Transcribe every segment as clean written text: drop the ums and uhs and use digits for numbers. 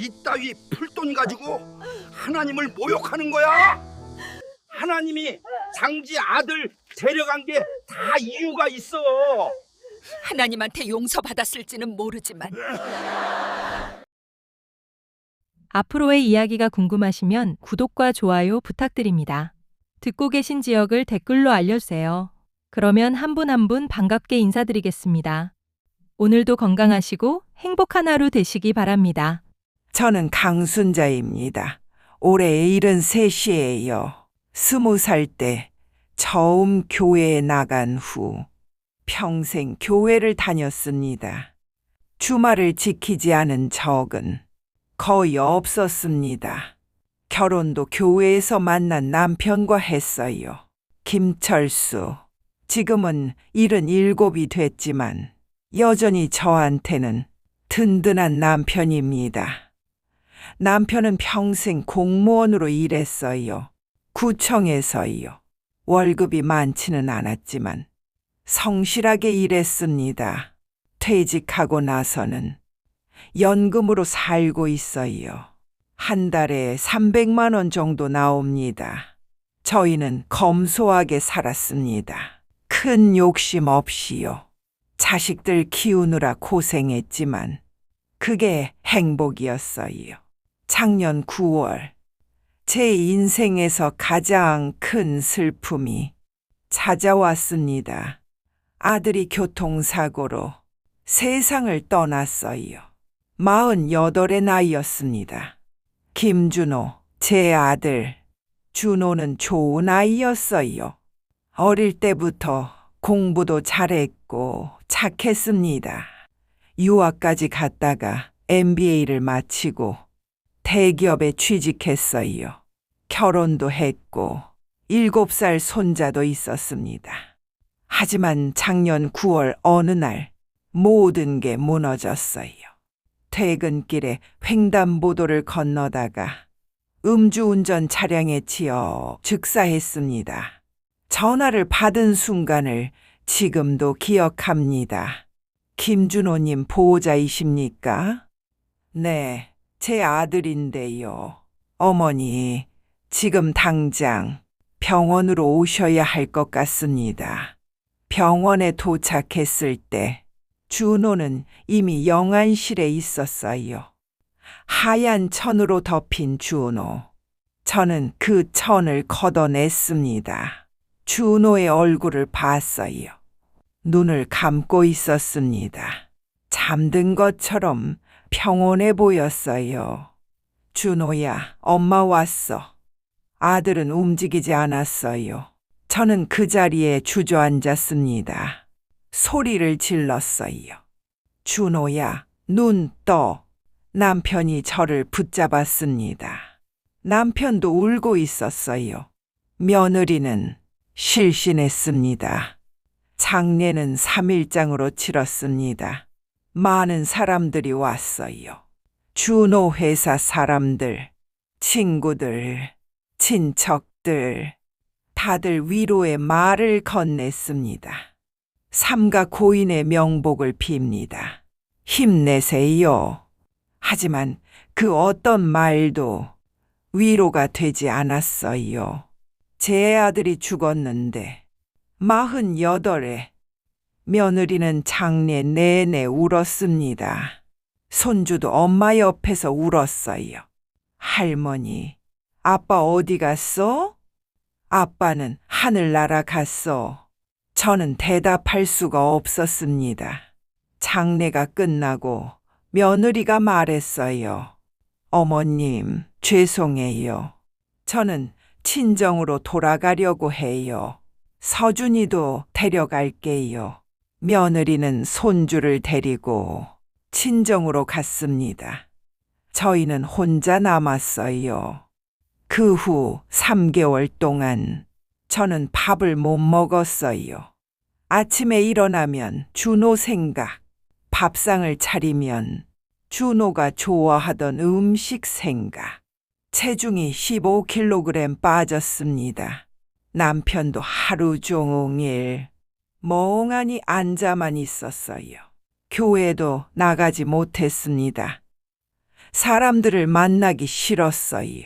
이따위 풀돈 가지고 하나님을 모욕하는 거야? 하나님이 장지 아들 데려간 게 다 이유가 있어. 하나님한테 용서받았을지는 모르지만 앞으로의 이야기가 궁금하시면 구독과 좋아요 부탁드립니다. 듣고 계신 지역을 댓글로 알려주세요. 그러면 한 분 한 분 반갑게 인사드리겠습니다. 오늘도 건강하시고 행복한 하루 되시기 바랍니다. 저는 강순자입니다. 올해 73이에요. 20살 때 처음 교회에 나간 후 평생 교회를 다녔습니다. 주말을 지키지 않은 적은 거의 없었습니다. 결혼도 교회에서 만난 남편과 했어요. 김철수. 지금은 77이 됐지만 여전히 저한테는 든든한 남편입니다. 남편은 평생 공무원으로 일했어요. 구청에서요. 월급이 많지는 않았지만 성실하게 일했습니다. 퇴직하고 나서는 연금으로 살고 있어요. 한 달에 300만 원 정도 나옵니다. 저희는 검소하게 살았습니다. 큰 욕심 없이요. 자식들 키우느라 고생했지만 그게 행복이었어요. 작년 9월 제 인생에서 가장 큰 슬픔이 찾아왔습니다. 아들이 교통사고로 세상을 떠났어요. 48의 나이였습니다. 김준호, 제 아들. 준호는 좋은 아이였어요. 어릴 때부터 공부도 잘했고 착했습니다. 유학까지 갔다가 MBA를 마치고 대기업에 취직했어요. 결혼도 했고 7살 손자도 있었습니다. 하지만 작년 9월 어느 날 모든 게 무너졌어요. 퇴근길에 횡단보도를 건너다가 음주운전 차량에 치여 즉사했습니다. 전화를 받은 순간을 지금도 기억합니다. 김준호님 보호자이십니까? 네, 제 아들인데요. 어머니, 지금 당장 병원으로 오셔야 할 것 같습니다. 병원에 도착했을 때 준호는 이미 영안실에 있었어요. 하얀 천으로 덮인 준호. 저는 그 천을 걷어냈습니다. 준호의 얼굴을 봤어요. 눈을 감고 있었습니다. 잠든 것처럼 평온해 보였어요. 준호야, 엄마 왔어. 아들은 움직이지 않았어요. 저는 그 자리에 주저앉았습니다. 소리를 질렀어요. 준호야, 눈 떠. 남편이 저를 붙잡았습니다. 남편도 울고 있었어요. 며느리는 실신했습니다. 장례는 3일장으로 치렀습니다. 많은 사람들이 왔어요. 준호 회사 사람들, 친구들, 친척들, 다들 위로의 말을 건넸습니다. 삼가 고인의 명복을 빕니다. 힘내세요. 하지만 그 어떤 말도 위로가 되지 않았어요. 제 아들이 죽었는데 48에 며느리는 장례 내내 울었습니다. 손주도 엄마 옆에서 울었어요. 할머니, 아빠 어디 갔어? 아빠는 하늘 날아갔어. 저는 대답할 수가 없었습니다. 장례가 끝나고 며느리가 말했어요. 어머님, 죄송해요. 저는 친정으로 돌아가려고 해요. 서준이도 데려갈게요. 며느리는 손주를 데리고 친정으로 갔습니다. 저희는 혼자 남았어요. 그 후 3개월 동안 저는 밥을 못 먹었어요. 아침에 일어나면 준호 생각, 밥상을 차리면 준호가 좋아하던 음식 생각. 체중이 15kg 빠졌습니다. 남편도 하루 종일 멍하니 앉아만 있었어요. 교회도 나가지 못했습니다. 사람들을 만나기 싫었어요.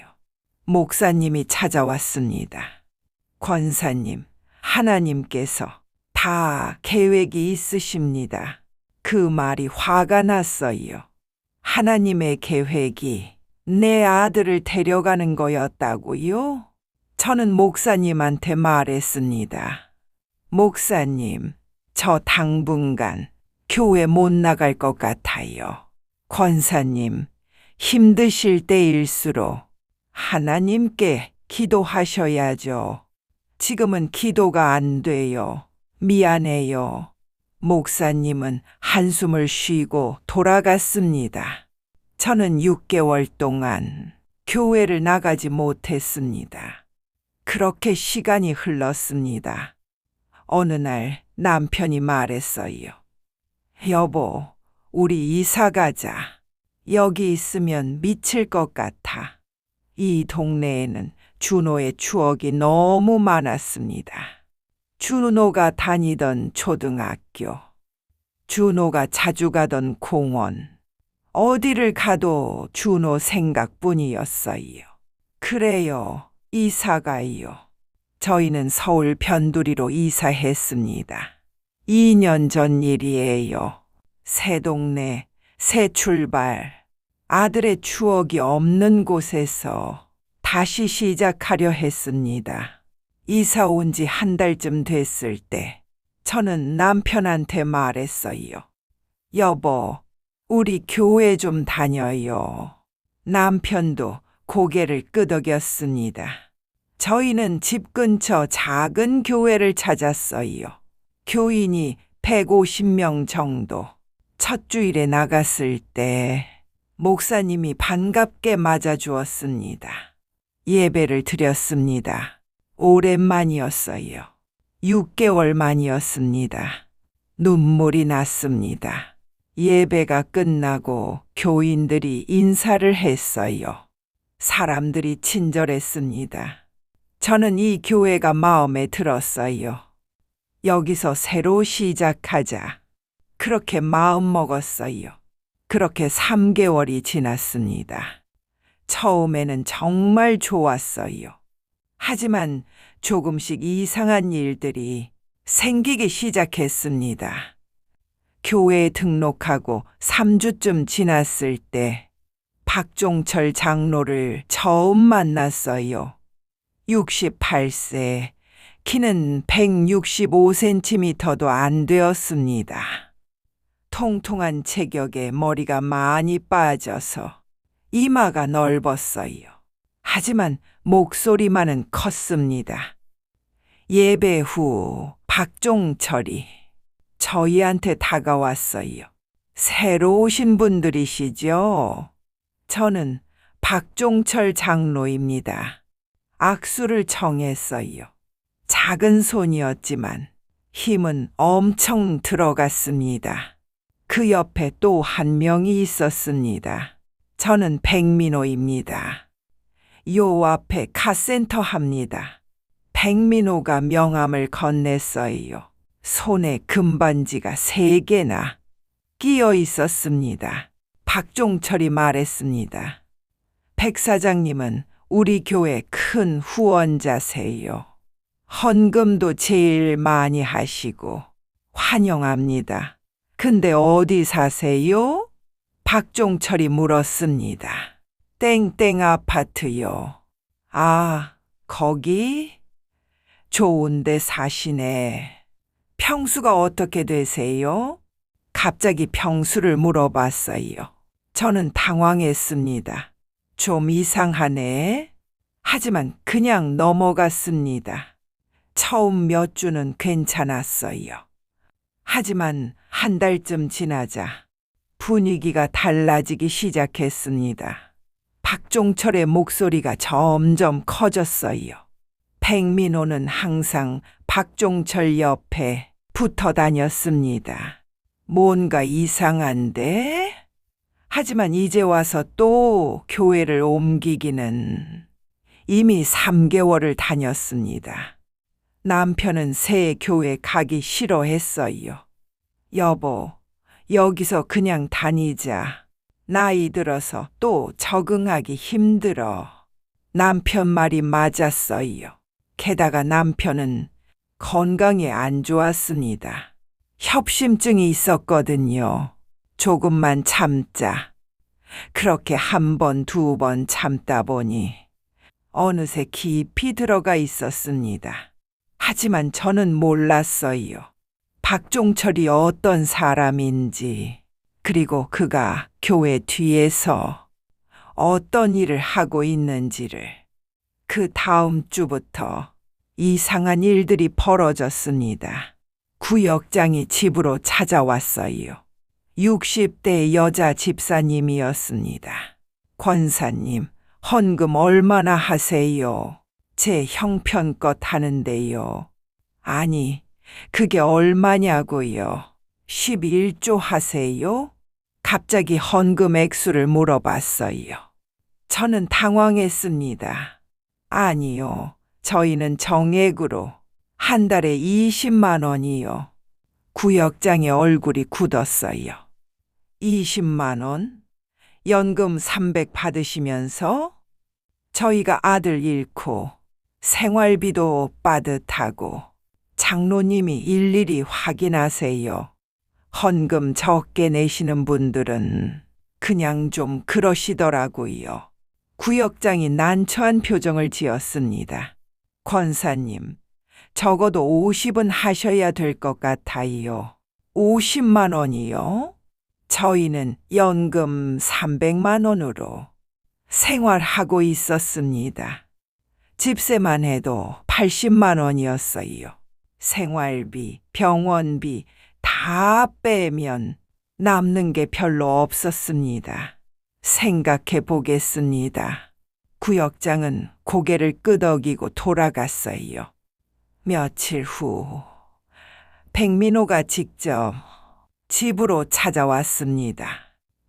목사님이 찾아왔습니다. 권사님, 하나님께서 다 계획이 있으십니다. 그 말이 화가 났어요. 하나님의 계획이 내 아들을 데려가는 거였다고요? 저는 목사님한테 말했습니다. 목사님, 저 당분간 교회 못 나갈 것 같아요. 권사님, 힘드실 때일수록 하나님께 기도하셔야죠. 지금은 기도가 안 돼요. 미안해요. 목사님은 한숨을 쉬고 돌아갔습니다. 저는 6개월 동안 교회를 나가지 못했습니다. 그렇게 시간이 흘렀습니다. 어느 날 남편이 말했어요. 여보, 우리 이사 가자. 여기 있으면 미칠 것 같아. 이 동네에는 준호의 추억이 너무 많았습니다. 준호가 다니던 초등학교, 준호가 자주 가던 공원, 어디를 가도 준호 생각뿐이었어요. 그래요, 이사가요. 저희는 서울 변두리로 이사했습니다. 2년 전 일이에요. 새 동네, 새 출발. 아들의 추억이 없는 곳에서 다시 시작하려 했습니다. 이사 온 지 한 달쯤 됐을 때 저는 남편한테 말했어요. 여보, 우리 교회 좀 다녀요. 남편도 고개를 끄덕였습니다. 저희는 집 근처 작은 교회를 찾았어요. 교인이 150명 정도. 첫 주일에 나갔을 때 목사님이 반갑게 맞아주었습니다. 예배를 드렸습니다. 오랜만이었어요. 6개월 만이었습니다. 눈물이 났습니다. 예배가 끝나고 교인들이 인사를 했어요. 사람들이 친절했습니다. 저는 이 교회가 마음에 들었어요. 여기서 새로 시작하자. 그렇게 마음 먹었어요. 그렇게 3개월이 지났습니다. 처음에는 정말 좋았어요. 하지만 조금씩 이상한 일들이 생기기 시작했습니다. 교회에 등록하고 3주쯤 지났을 때 박종철 장로를 처음 만났어요. 68세, 키는 165cm도 안 되었습니다. 통통한 체격에 머리가 많이 빠져서 이마가 넓었어요. 하지만 목소리만은 컸습니다. 예배 후 박종철이 저희한테 다가왔어요. 새로 오신 분들이시죠? 저는 박종철 장로입니다. 악수를 청했어요. 작은 손이었지만 힘은 엄청 들어갔습니다. 그 옆에 또 한 명이 있었습니다. 저는 백민호입니다. 요 앞에 카센터 합니다. 백민호가 명함을 건넸어요. 손에 금반지가 3개나 끼어 있었습니다. 박종철이 말했습니다. 백 사장님은 우리 교회 큰 후원자세요. 헌금도 제일 많이 하시고 환영합니다. 근데 어디 사세요? 박종철이 물었습니다. 땡땡 아파트요. 아, 거기? 좋은데 사시네. 평수가 어떻게 되세요? 갑자기 평수를 물어봤어요. 저는 당황했습니다. 좀 이상하네. 하지만 그냥 넘어갔습니다. 처음 몇 주는 괜찮았어요. 하지만 한 달쯤 지나자 분위기가 달라지기 시작했습니다. 박종철의 목소리가 점점 커졌어요. 백민호는 항상 박종철 옆에 붙어 다녔습니다. 뭔가 이상한데? 하지만 이제 와서 또 교회를 옮기기는 이미 3개월을 다녔습니다. 남편은 새 교회 가기 싫어했어요. 여보, 여기서 그냥 다니자. 나이 들어서 또 적응하기 힘들어. 남편 말이 맞았어요. 게다가 남편은 건강에 안 좋았습니다. 협심증이 있었거든요. 조금만 참자. 그렇게 한 번, 두 번 참다 보니 어느새 깊이 들어가 있었습니다. 하지만 저는 몰랐어요. 박종철이 어떤 사람인지, 그리고 그가 교회 뒤에서 어떤 일을 하고 있는지를. 그 다음 주부터 이상한 일들이 벌어졌습니다. 구역장이 집으로 찾아왔어요. 60대 여자 집사님이었습니다. 권사님, 헌금 얼마나 하세요? 제 형편껏 하는데요. 아니, 그게 얼마냐고요? 11조 하세요? 갑자기 헌금 액수를 물어봤어요. 저는 당황했습니다. 아니요, 저희는 정액으로 한 달에 20만 원이요. 구역장의 얼굴이 굳었어요. 20만 원? 연금 300 받으시면서? 저희가 아들 잃고 생활비도 빠듯하고 장로님이 일일이 확인하세요. 헌금 적게 내시는 분들은 그냥 좀 그러시더라고요. 구역장이 난처한 표정을 지었습니다. 권사님, 적어도 50은 하셔야 될 것 같아요. 50만 원이요? 저희는 연금 300만 원으로 생활하고 있었습니다. 집세만 해도 80만 원이었어요. 생활비, 병원비 다 빼면 남는 게 별로 없었습니다. 생각해 보겠습니다. 구역장은 고개를 끄덕이고 돌아갔어요. 며칠 후 백민호가 직접 집으로 찾아왔습니다.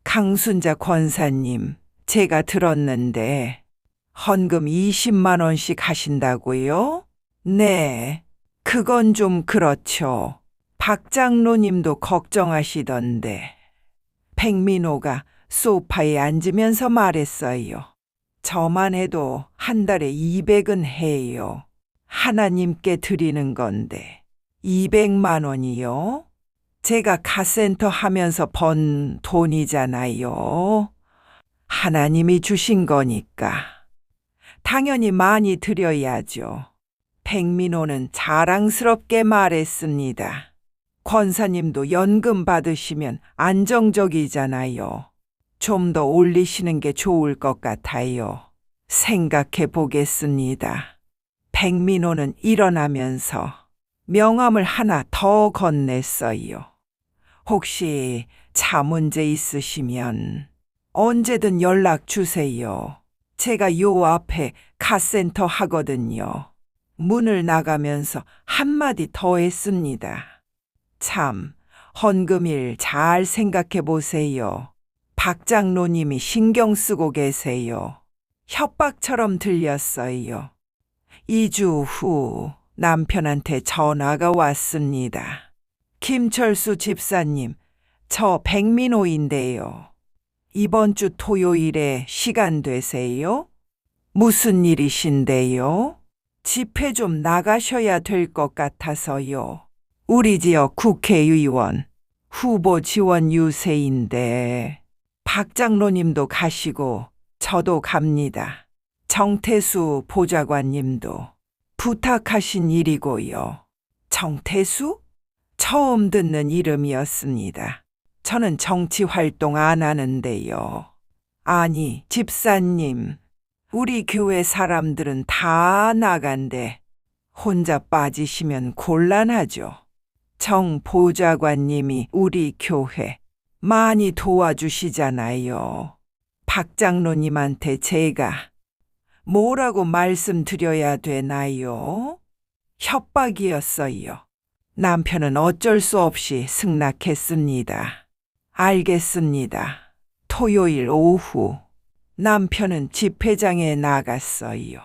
강순자 권사님, 제가 들었는데 헌금 20만 원씩 하신다고요? 네, 그건 좀 그렇죠. 박 장로님도 걱정하시던데. 백민호가 소파에 앉으면서 말했어요. 저만 해도 한 달에 200은 해요. 하나님께 드리는 건데 200만 원이요? 제가 카센터 하면서 번 돈이잖아요. 하나님이 주신 거니까 당연히 많이 드려야죠. 백민호는 자랑스럽게 말했습니다. 권사님도 연금 받으시면 안정적이잖아요. 좀 더 올리시는 게 좋을 것 같아요. 생각해 보겠습니다. 백민호는 일어나면서 명함을 하나 더 건넸어요. 혹시 차 문제 있으시면 언제든 연락 주세요. 제가 요 앞에 카센터 하거든요. 문을 나가면서 한마디 더 했습니다. 참, 헌금일 잘 생각해 보세요. 박 장로님이 신경 쓰고 계세요. 협박처럼 들렸어요. 2주 후 남편한테 전화가 왔습니다. 김철수 집사님, 저 백민호인데요. 이번 주 토요일에 시간 되세요? 무슨 일이신데요? 집회 좀 나가셔야 될 것 같아서요. 우리 지역 국회의원 후보 지원 유세인데 박 장로님도 가시고 저도 갑니다. 정태수 보좌관님도 부탁하신 일이고요. 정태수? 처음 듣는 이름이었습니다. 저는 정치 활동 안 하는데요. 아니, 집사님, 우리 교회 사람들은 다 나간대. 혼자 빠지시면 곤란하죠. 정 보좌관님이 우리 교회 많이 도와주시잖아요. 박 장로님한테 제가 뭐라고 말씀드려야 되나요? 협박이었어요. 남편은 어쩔 수 없이 승낙했습니다. 알겠습니다. 토요일 오후 남편은 집회장에 나갔어요.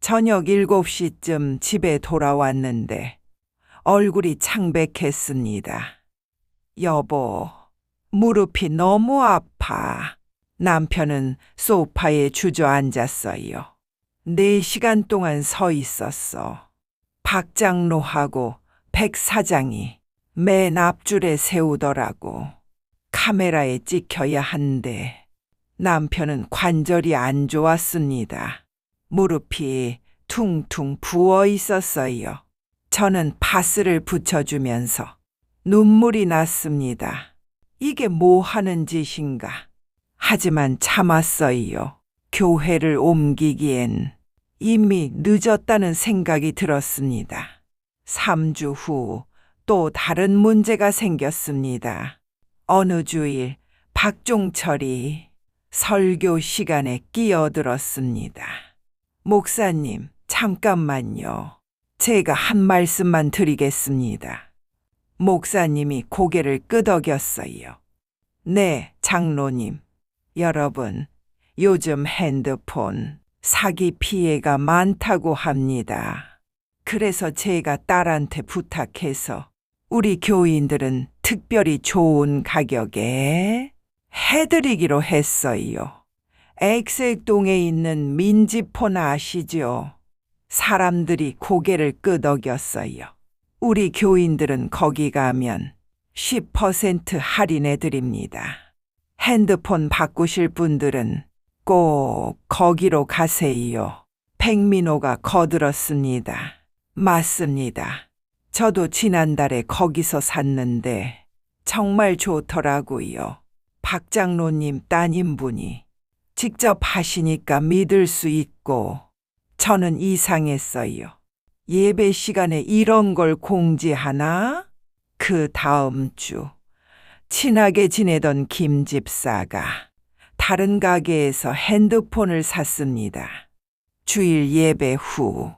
저녁 7시쯤 집에 돌아왔는데 얼굴이 창백했습니다. 여보, 무릎이 너무 아파. 남편은 소파에 주저앉았어요. 4시간 동안 서 있었어. 박 장로하고 백 사장이 맨 앞줄에 세우더라고. 카메라에 찍혀야 한대. 남편은 관절이 안 좋았습니다. 무릎이 퉁퉁 부어 있었어요. 저는 파스를 붙여주면서 눈물이 났습니다. 이게 뭐 하는 짓인가? 하지만 참았어요. 교회를 옮기기엔 이미 늦었다는 생각이 들었습니다. 3주 후 또 다른 문제가 생겼습니다. 어느 주일 박종철이 설교 시간에 끼어들었습니다. 목사님, 잠깐만요. 제가 한 말씀만 드리겠습니다. 목사님이 고개를 끄덕였어요. 네, 장로님. 여러분, 요즘 핸드폰 사기 피해가 많다고 합니다. 그래서 제가 딸한테 부탁해서 우리 교인들은 특별히 좋은 가격에 해드리기로 했어요. 엑셀동에 있는 민지폰 아시죠? 사람들이 고개를 끄덕였어요. 우리 교인들은 거기 가면 10% 할인해 드립니다. 핸드폰 바꾸실 분들은 꼭 거기로 가세요. 백민호가 거들었습니다. 맞습니다. 저도 지난달에 거기서 샀는데 정말 좋더라고요. 박 장로님 따님분이 직접 하시니까 믿을 수 있고 저는 이상했어요. 예배 시간에 이런 걸 공지하나? 그 다음 주 친하게 지내던 김 집사가 다른 가게에서 핸드폰을 샀습니다. 주일 예배 후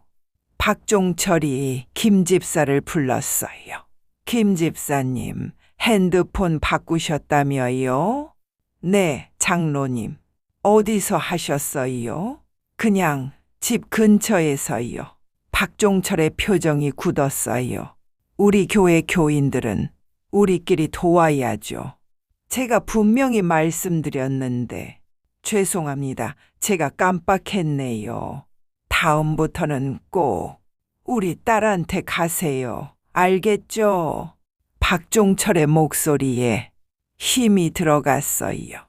박종철이 김 집사를 불렀어요. 김 집사님, 핸드폰 바꾸셨다며요? 네, 장로님. 어디서 하셨어요? 그냥 집 근처에서요. 박종철의 표정이 굳었어요. 우리 교회 교인들은 우리끼리 도와야죠. 제가 분명히 말씀드렸는데 죄송합니다. 제가 깜빡했네요. 다음부터는 꼭 우리 딸한테 가세요. 알겠죠? 박종철의 목소리에 힘이 들어갔어요.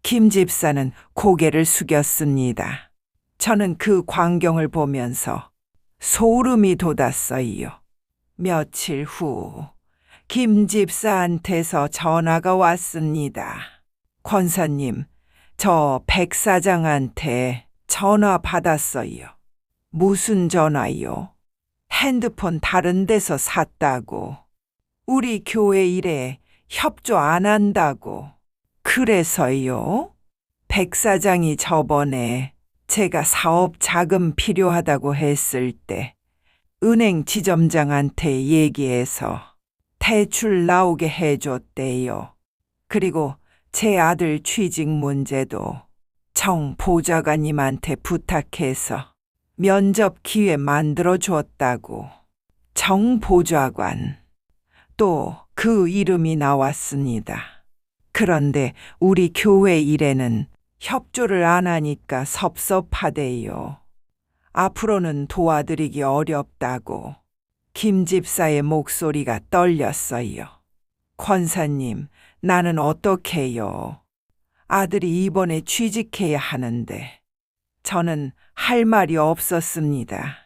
김 집사는 고개를 숙였습니다. 저는 그 광경을 보면서 소름이 돋았어요. 며칠 후 김 집사한테서 전화가 왔습니다. 권사님, 저 백 사장한테 전화 받았어요. 무슨 전화요? 핸드폰 다른 데서 샀다고. 우리 교회 일에 협조 안 한다고. 그래서요? 백 사장이 저번에 제가 사업 자금 필요하다고 했을 때 은행 지점장한테 얘기해서 대출 나오게 해줬대요. 그리고 제 아들 취직 문제도 정 보좌관님한테 부탁해서 면접 기회 만들어줬다고. 정 보좌관. 또 그 이름이 나왔습니다. 그런데 우리 교회 일에는 협조를 안 하니까 섭섭하대요. 앞으로는 도와드리기 어렵다고. 김 집사의 목소리가 떨렸어요. 권사님, 나는 어떡해요? 아들이 이번에 취직해야 하는데. 저는 할 말이 없었습니다.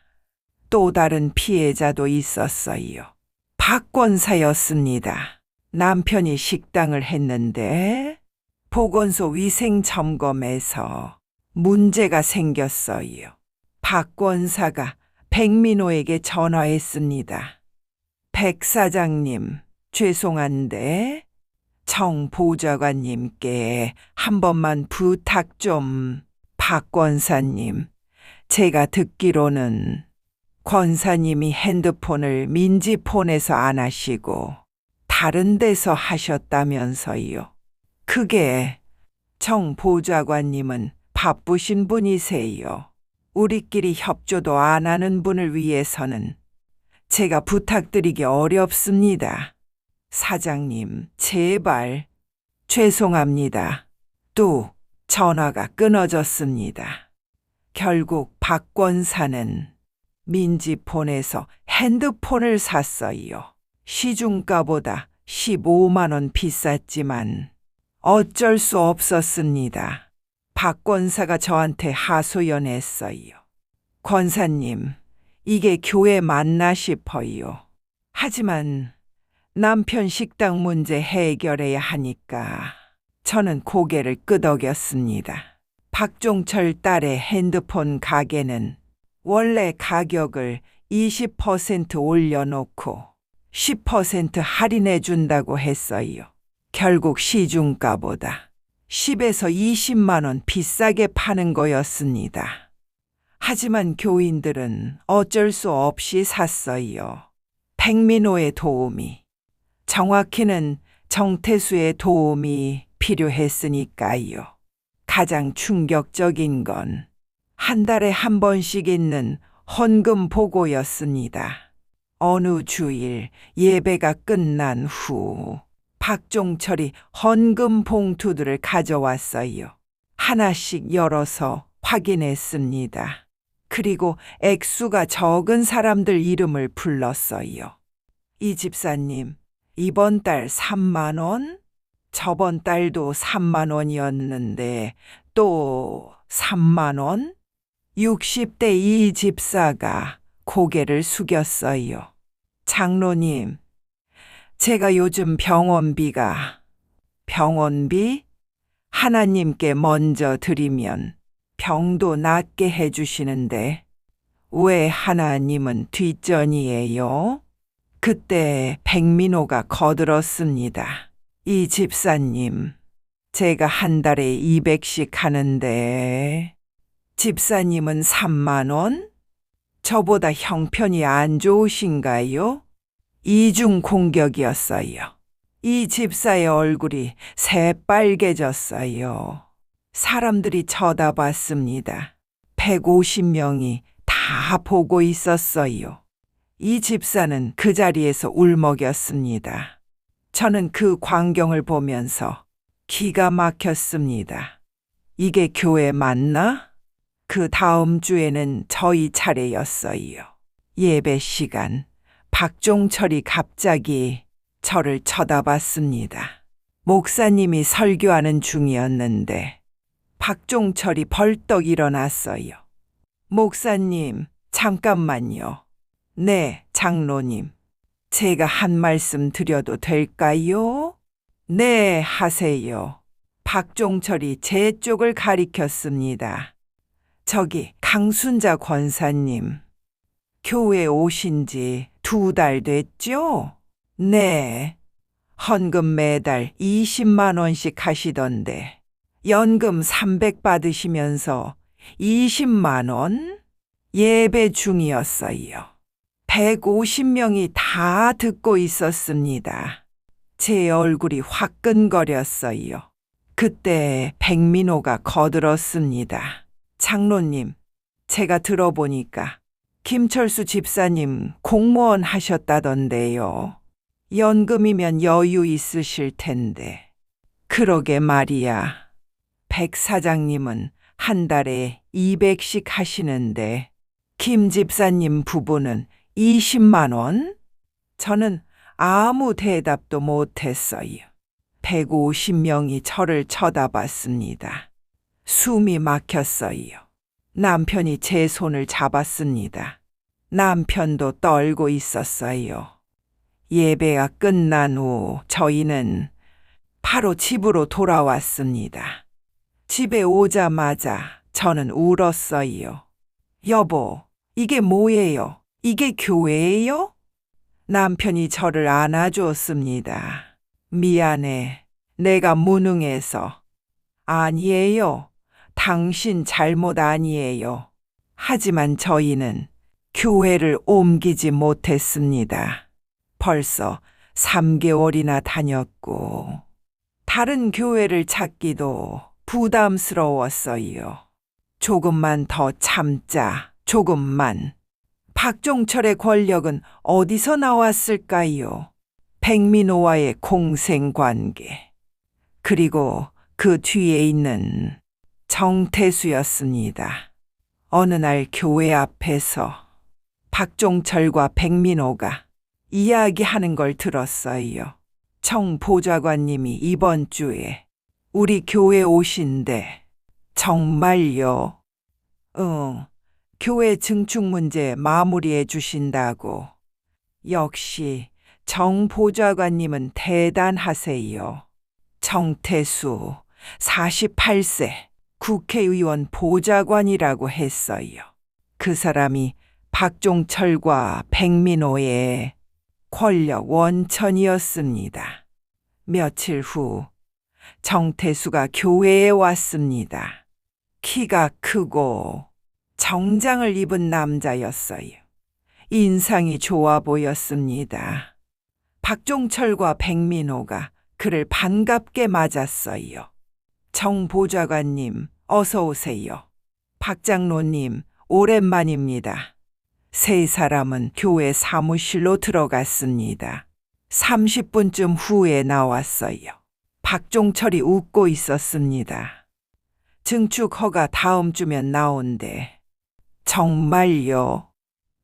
또 다른 피해자도 있었어요. 박 권사였습니다. 남편이 식당을 했는데 보건소 위생 점검에서 문제가 생겼어요. 박 권사가 백민호에게 전화했습니다. 백 사장님, 죄송한데 정 보좌관님께 한 번만 부탁 좀. 박 권사님, 제가 듣기로는 권사님이 핸드폰을 민지폰에서 안 하시고 다른 데서 하셨다면서요. 그게 정 보좌관님은 바쁘신 분이세요. 우리끼리 협조도 안 하는 분을 위해서는 제가 부탁드리기 어렵습니다. 사장님, 제발 죄송합니다. 또 전화가 끊어졌습니다. 결국 박 권사는 민지폰에서 핸드폰을 샀어요. 시중가보다 15만 원 비쌌지만 어쩔 수 없었습니다. 박 권사가 저한테 하소연했어요. 권사님, 이게 교회 맞나 싶어요. 하지만 남편 식당 문제 해결해야 하니까 저는 고개를 끄덕였습니다. 박종철 딸의 핸드폰 가게는 원래 가격을 20% 올려놓고 10% 할인해 준다고 했어요. 결국 시중가보다 10에서 20만 원 비싸게 파는 거였습니다. 하지만 교인들은 어쩔 수 없이 샀어요. 백민호의 도움이, 정확히는 정태수의 도움이 필요했으니까요. 가장 충격적인 건 한 달에 한 번씩 있는 헌금 보고였습니다. 어느 주일 예배가 끝난 후 박종철이 헌금 봉투들을 가져왔어요. 하나씩 열어서 확인했습니다. 그리고 액수가 적은 사람들 이름을 불렀어요. 이 집사님, 이번 달 3만 원? 저번 달도 3만 원이었는데 또 3만 원? 60대 이 집사가 고개를 숙였어요. 장로님, 제가 요즘 병원비? 하나님께 먼저 드리면 병도 낫게 해주시는데 왜 하나님은 뒷전이에요? 그때 백민호가 거들었습니다. 이 집사님, 제가 한 달에 200씩 하는데 집사님은 3만 원? 저보다 형편이 안 좋으신가요? 이중 공격이었어요. 이 집사의 얼굴이 새빨개졌어요. 사람들이 쳐다봤습니다. 150명이 다 보고 있었어요. 이 집사는 그 자리에서 울먹였습니다. 저는 그 광경을 보면서 기가 막혔습니다. 이게 교회 맞나? 그 다음 주에는 저희 차례였어요. 예배 시간, 박종철이 갑자기 저를 쳐다봤습니다. 목사님이 설교하는 중이었는데 박종철이 벌떡 일어났어요. 목사님, 잠깐만요. 네, 장로님. 제가 한 말씀 드려도 될까요? 네, 하세요. 박종철이 제 쪽을 가리켰습니다. 저기 강순자 권사님, 교회 오신 지 2달 됐죠? 네. 헌금 매달 20만 원씩 하시던데 연금 300 받으시면서 20만 원? 예배 중이었어요. 150명이 다 듣고 있었습니다. 제 얼굴이 화끈거렸어요. 그때 백민호가 거들었습니다. 장로님, 제가 들어보니까 김철수 집사님 공무원 하셨다던데요. 연금이면 여유 있으실 텐데. 그러게 말이야. 백 사장님은 한 달에 200씩 하시는데 김 집사님 부부는 20만 원? 저는 아무 대답도 못했어요. 150명이 저를 쳐다봤습니다. 숨이 막혔어요. 남편이 제 손을 잡았습니다. 남편도 떨고 있었어요. 예배가 끝난 후 저희는 바로 집으로 돌아왔습니다. 집에 오자마자 저는 울었어요. 여보, 이게 뭐예요? 이게 교회예요? 남편이 저를 안아줬습니다. 미안해. 내가 무능해서. 아니에요. 당신 잘못 아니에요. 하지만 저희는 교회를 옮기지 못했습니다. 벌써 3개월이나 다녔고 다른 교회를 찾기도 부담스러웠어요. 조금만 더 참자. 조금만. 박종철의 권력은 어디서 나왔을까요? 백민호와의 공생관계. 그리고 그 뒤에 있는 정태수였습니다. 어느 날 교회 앞에서 박종철과 백민호가 이야기하는 걸 들었어요. 청 보좌관님이 이번 주에 우리 교회 오신대. 정말요? 응, 교회 증축 문제 마무리해 주신다고. 역시 정 보좌관님은 대단하세요. 정태수 48세 국회의원 보좌관이라고 했어요. 그 사람이 박종철과 백민호의 권력 원천이었습니다. 며칠 후 정태수가 교회에 왔습니다. 키가 크고 정장을 입은 남자였어요. 인상이 좋아 보였습니다. 박종철과 백민호가 그를 반갑게 맞았어요. 정 보좌관님, 어서 오세요. 박 장로님, 오랜만입니다. 세 사람은 교회 사무실로 들어갔습니다. 30분쯤 후에 나왔어요. 박종철이 웃고 있었습니다. 증축 허가 다음 주면 나온대. 정말요?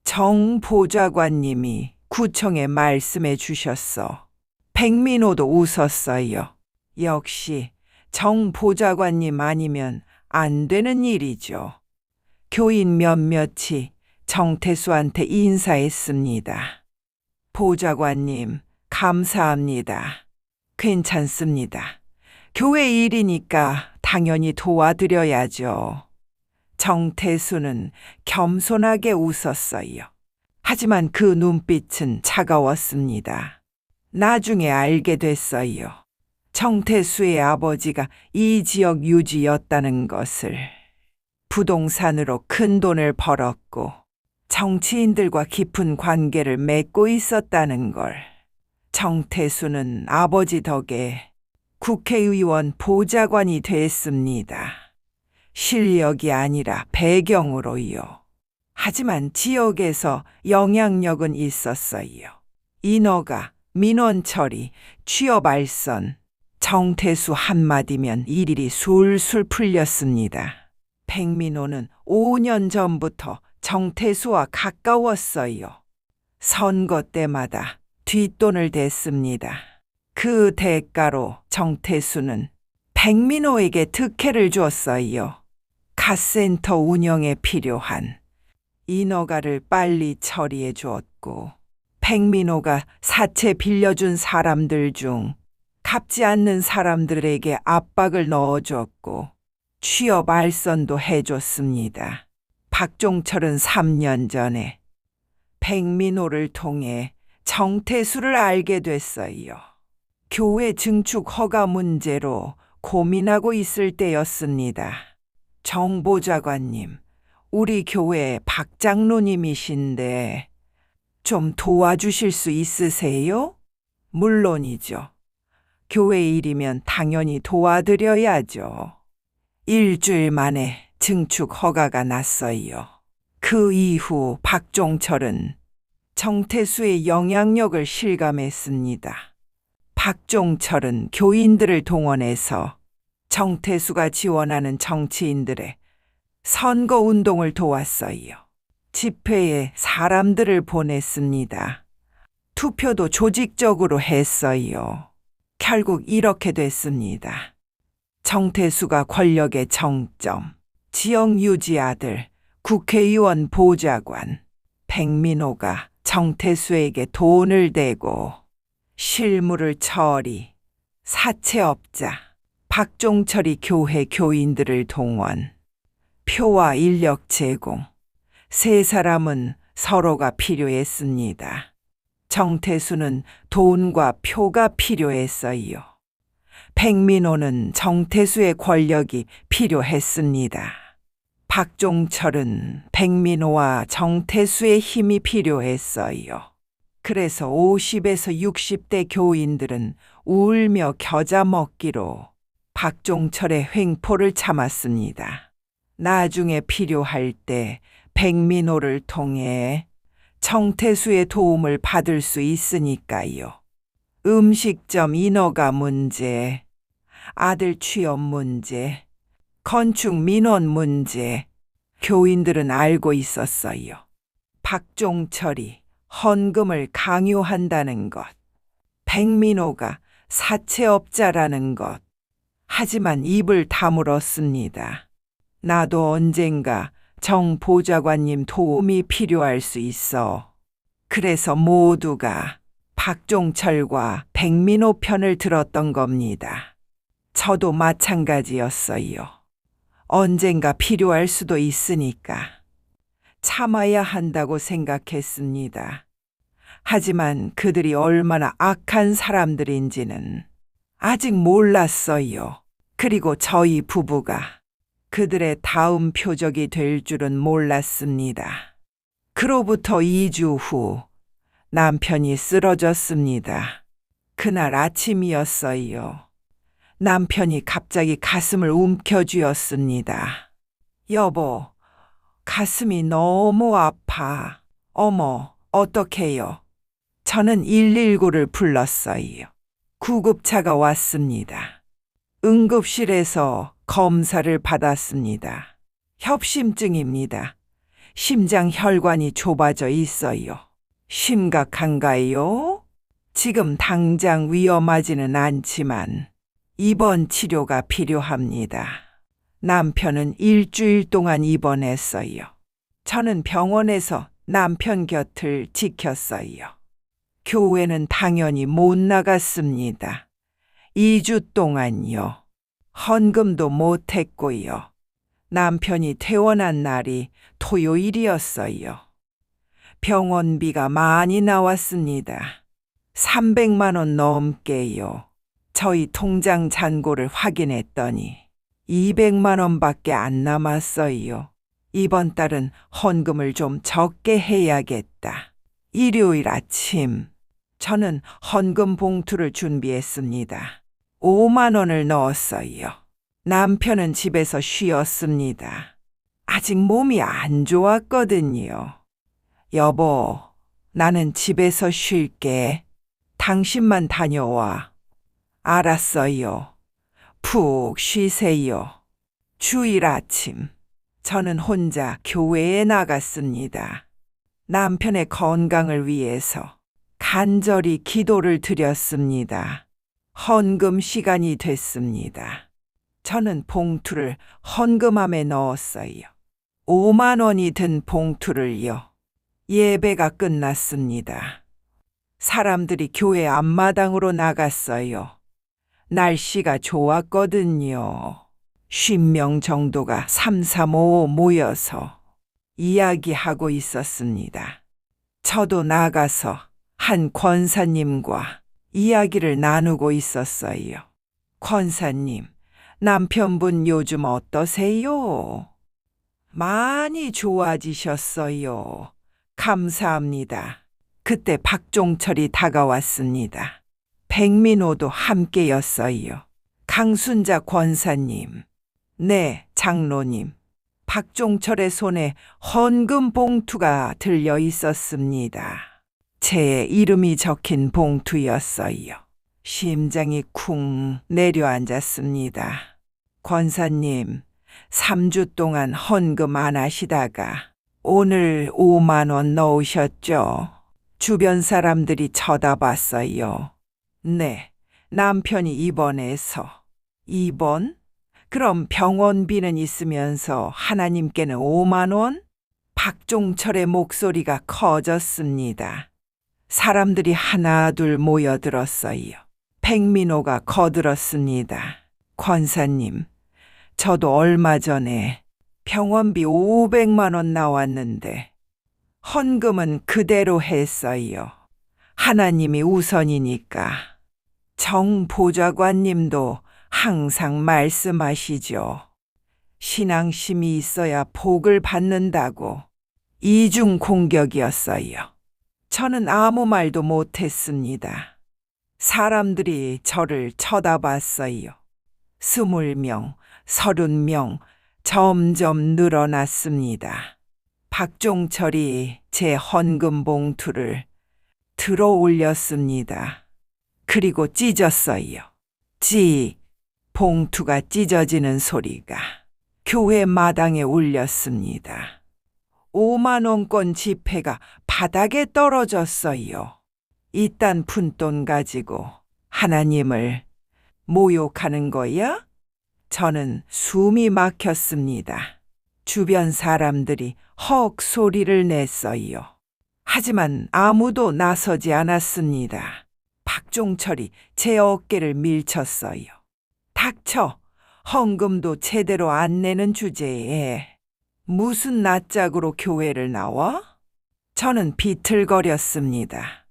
정 보좌관님이 구청에 말씀해 주셨어. 백민호도 웃었어요. 역시 정 보좌관님 아니면 안 되는 일이죠. 교인 몇몇이 정태수한테 인사했습니다. 보좌관님, 감사합니다. 괜찮습니다. 교회 일이니까 당연히 도와드려야죠. 정태수는 겸손하게 웃었어요. 하지만 그 눈빛은 차가웠습니다. 나중에 알게 됐어요. 정태수의 아버지가 이 지역 유지였다는 것을. 부동산으로 큰 돈을 벌었고 정치인들과 깊은 관계를 맺고 있었다는 걸. 정태수는 아버지 덕에 국회의원 보좌관이 됐습니다. 실력이 아니라 배경으로요. 하지만 지역에서 영향력은 있었어요. 인허가, 민원처리, 취업 알선, 정태수 한마디면 일일이 술술 풀렸습니다. 백민호는 5년 전부터 정태수와 가까웠어요. 선거 때마다 뒷돈을 댔습니다. 그 대가로 정태수는 백민호에게 특혜를 줬어요. 갓센터 운영에 필요한 인허가를 빨리 처리해 주었고, 백민호가 사채 빌려준 사람들 중 갚지 않는 사람들에게 압박을 넣어줬고 취업 알선도 해줬습니다. 박종철은 3년 전에 백민호를 통해 정태수를 알게 됐어요. 교회 증축 허가 문제로 고민하고 있을 때였습니다. 정 보좌관님, 우리 교회 박 장로님이신데 좀 도와주실 수 있으세요? 물론이죠. 교회 일이면 당연히 도와드려야죠. 일주일 만에 증축 허가가 났어요. 그 이후 박종철은 정태수의 영향력을 실감했습니다. 박종철은 교인들을 동원해서 정태수가 지원하는 정치인들의 선거운동을 도왔어요. 집회에 사람들을 보냈습니다. 투표도 조직적으로 했어요. 결국 이렇게 됐습니다. 정태수가 권력의 정점, 지역 유지 아들, 국회의원 보좌관, 백민호가 정태수에게 돈을 대고 실무를 처리, 사채업자, 박종철이 교회 교인들을 동원, 표와 인력 제공, 세 사람은 서로가 필요했습니다. 정태수는 돈과 표가 필요했어요. 백민호는 정태수의 권력이 필요했습니다. 박종철은 백민호와 정태수의 힘이 필요했어요. 그래서 50에서 60대 교인들은 울며 겨자 먹기로 박종철의 횡포를 참았습니다. 나중에 필요할 때 백민호를 통해 정태수의 도움을 받을 수 있으니까요. 음식점 인허가 문제, 아들 취업 문제, 건축 민원 문제 교인들은 알고 있었어요. 박종철이 헌금을 강요한다는 것, 백민호가 사채업자라는 것. 하지만 입을 다물었습니다. 나도 언젠가 정 보좌관님 도움이 필요할 수 있어. 그래서 모두가 박종철과 백민호 편을 들었던 겁니다. 저도 마찬가지였어요. 언젠가 필요할 수도 있으니까 참아야 한다고 생각했습니다. 하지만 그들이 얼마나 악한 사람들인지는 아직 몰랐어요. 그리고 저희 부부가 그들의 다음 표적이 될 줄은 몰랐습니다. 그로부터 2주 후 남편이 쓰러졌습니다. 그날 아침이었어요. 남편이 갑자기 가슴을 움켜쥐었습니다. 여보, 가슴이 너무 아파. 어머, 어떡해요? 저는 119를 불렀어요. 구급차가 왔습니다. 응급실에서 검사를 받았습니다. 협심증입니다. 심장 혈관이 좁아져 있어요. 심각한가요? 지금 당장 위험하지는 않지만 입원 치료가 필요합니다. 남편은 일주일 동안 입원했어요. 저는 병원에서 남편 곁을 지켰어요. 교회는 당연히 못 나갔습니다. 2주 동안요. 헌금도 못 했고요. 남편이 퇴원한 날이 토요일이었어요. 병원비가 많이 나왔습니다. 300만 원 넘게요. 저희 통장 잔고를 확인했더니 200만 원밖에 안 남았어요. 이번 달은 헌금을 좀 적게 해야겠다. 일요일 아침 저는 헌금 봉투를 준비했습니다. 5만 원을 넣었어요. 남편은 집에서 쉬었습니다. 아직 몸이 안 좋았거든요. 여보, 나는 집에서 쉴게. 당신만 다녀와. 알았어요. 푹 쉬세요. 주일 아침, 저는 혼자 교회에 나갔습니다. 남편의 건강을 위해서 간절히 기도를 드렸습니다. 헌금 시간이 됐습니다. 저는 봉투를 헌금함에 넣었어요. 5만 원이 든 봉투를요. 예배가 끝났습니다. 사람들이 교회 앞마당으로 나갔어요. 날씨가 좋았거든요. 50명 정도가 335 모여서 이야기하고 있었습니다. 저도 나가서 한 권사님과 이야기를 나누고 있었어요. 권사님, 남편분 요즘 어떠세요? 많이 좋아지셨어요. 감사합니다. 그때 박종철이 다가왔습니다. 백민호도 함께였어요. 강순자 권사님, 네, 장로님. 박종철의 손에 헌금 봉투가 들려 있었습니다. 제 이름이 적힌 봉투였어요. 심장이 쿵 내려앉았습니다. 권사님, 3주 동안 헌금 안 하시다가 오늘 5만 원 넣으셨죠? 주변 사람들이 쳐다봤어요. 네, 남편이 입원해서. 입원? 그럼 병원비는 있으면서 하나님께는 5만 원? 박종철의 목소리가 커졌습니다. 사람들이 하나둘 모여들었어요. 백민호가 거들었습니다. 권사님, 저도 얼마 전에 병원비 500만 원 나왔는데 헌금은 그대로 했어요. 하나님이 우선이니까. 정 보좌관님도 항상 말씀하시죠. 신앙심이 있어야 복을 받는다고. 이중 공격이었어요. 저는 아무 말도 못했습니다. 사람들이 저를 쳐다봤어요. 20명, 30명, 점점 늘어났습니다. 박종철이 제 헌금 봉투를 들어 올렸습니다. 그리고 찢었어요. 봉투가 찢어지는 소리가. 교회 마당에 올렸습니다. 5만 원권 지폐가 바닥에 떨어졌어요. 이딴 푼돈 가지고 하나님을 모욕하는 거야? 저는 숨이 막혔습니다. 주변 사람들이 헉 소리를 냈어요. 하지만 아무도 나서지 않았습니다. 박종철이 제 어깨를 밀쳤어요. 닥쳐! 헌금도 제대로 안 내는 주제에 무슨 낯짝으로 교회를 나와? 저는 비틀거렸습니다.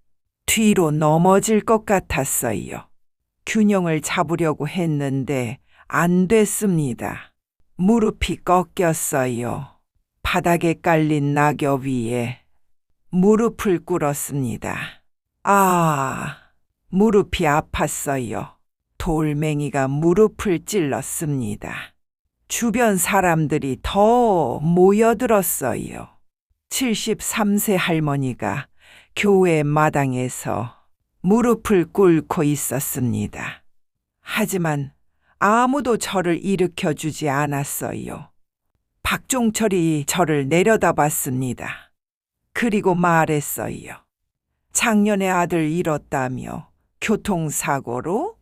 뒤로 넘어질 것 같았어요. 균형을 잡으려고 했는데 안 됐습니다. 무릎이 꺾였어요. 바닥에 깔린 낙엽 위에 무릎을 꿇었습니다. 무릎이 아팠어요. 돌멩이가 무릎을 찔렀습니다. 주변 사람들이 더 모여들었어요. 73세 할머니가 교회 마당에서 무릎을 꿇고 있었습니다. 하지만 아무도 저를 일으켜주지 않았어요. 박종철이 저를 내려다봤습니다. 그리고 말했어요. 작년에 아들 잃었다며 교통사고로?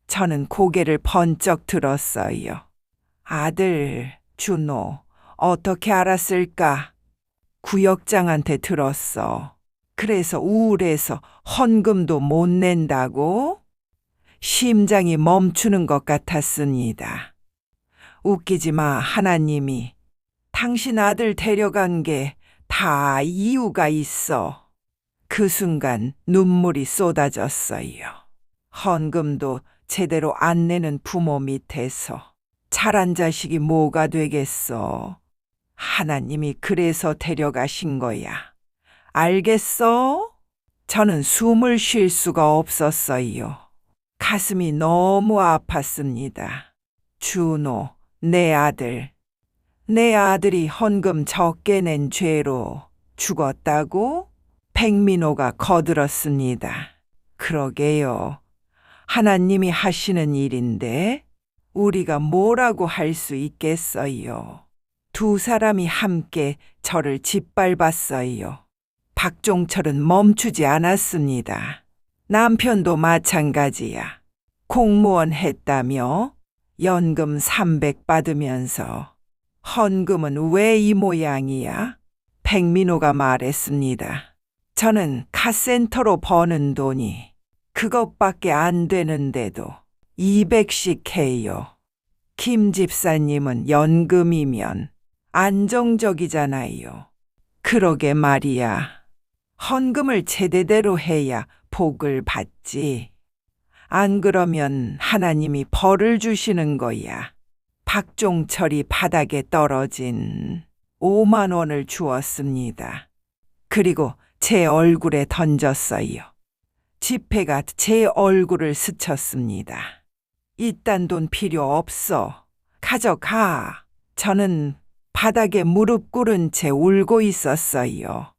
저는 고개를 번쩍 들었어요. 아들, 준호, 어떻게 알았을까? 구역장한테 들었어. 그래서 우울해서 헌금도 못 낸다고? 심장이 멈추는 것 같았습니다. 웃기지 마, 하나님이. 당신 아들 데려간 게 다 이유가 있어. 그 순간 눈물이 쏟아졌어요. 헌금도 제대로 안 내는 부모 밑에서 잘한 자식이 뭐가 되겠어. 하나님이 그래서 데려가신 거야. 알겠어? 저는 숨을 쉴 수가 없었어요. 가슴이 너무 아팠습니다. 준호, 내 아들이 헌금 적게 낸 죄로 죽었다고? 백민호가 거들었습니다. 그러게요. 하나님이 하시는 일인데 우리가 뭐라고 할 수 있겠어요. 두 사람이 함께 저를 짓밟았어요. 박종철은 멈추지 않았습니다. 남편도 마찬가지야. 공무원 했다며 연금 300 받으면서 헌금은 왜 이 모양이야? 백민호가 말했습니다. 저는 카센터로 버는 돈이 그것밖에 안 되는데도 200씩 해요. 김 집사님은 연금이면 안정적이잖아요. 그러게 말이야. 헌금을 제대로 해야 복을 받지. 안 그러면 하나님이 벌을 주시는 거야. 박종철이 바닥에 떨어진 5만 원을 주었습니다. 그리고 제 얼굴에 던졌어요. 지폐가 제 얼굴을 스쳤습니다. 이딴 돈 필요 없어. 가져가. 저는 바닥에 무릎 꿇은 채 울고 있었어요.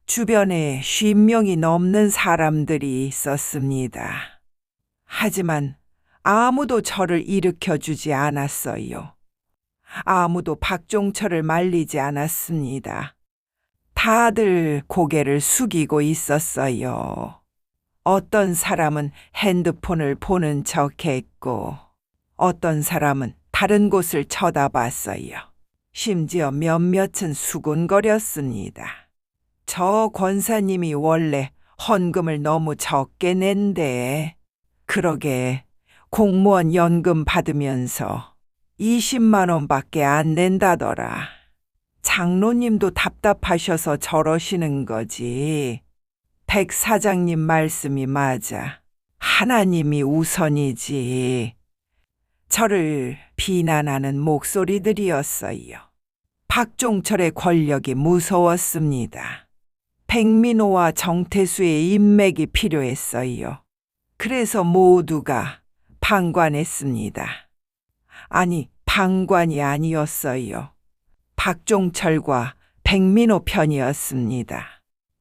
주변에 50명이 넘는 사람들이 있었습니다. 하지만 아무도 저를 일으켜주지 않았어요. 아무도 박종철을 말리지 않았습니다. 다들 고개를 숙이고 있었어요. 어떤 사람은 핸드폰을 보는 척했고 어떤 사람은 다른 곳을 쳐다봤어요. 심지어 몇몇은 수군거렸습니다. 저 권사님이 원래 헌금을 너무 적게 낸대. 그러게 공무원 연금 받으면서 20만 원밖에 안 낸다더라. 장로님도 답답하셔서 저러시는 거지. 백 사장님 말씀이 맞아. 하나님이 우선이지. 저를 비난하는 목소리들이었어요. 박종철의 권력이 무서웠습니다. 백민호와 정태수의 인맥이 필요했어요. 그래서 모두가 방관했습니다. 아니, 방관이 아니었어요. 박종철과 백민호 편이었습니다.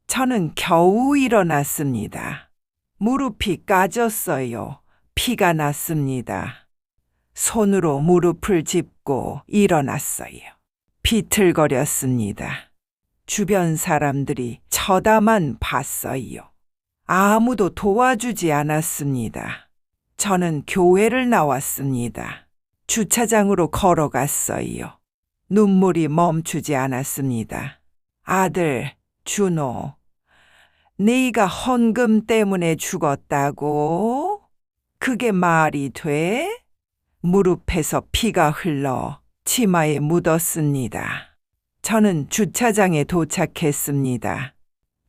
저는 겨우 일어났습니다. 무릎이 까졌어요. 피가 났습니다. 손으로 무릎을 짚고 일어났어요. 비틀거렸습니다. 주변 사람들이 쳐다만 봤어요. 아무도 도와주지 않았습니다. 저는 교회를 나왔습니다. 주차장으로 걸어갔어요. 눈물이 멈추지 않았습니다. 아들, 준호, 네가 헌금 때문에 죽었다고? 그게 말이 돼? 무릎에서 피가 흘러 치마에 묻었습니다. 저는 주차장에 도착했습니다.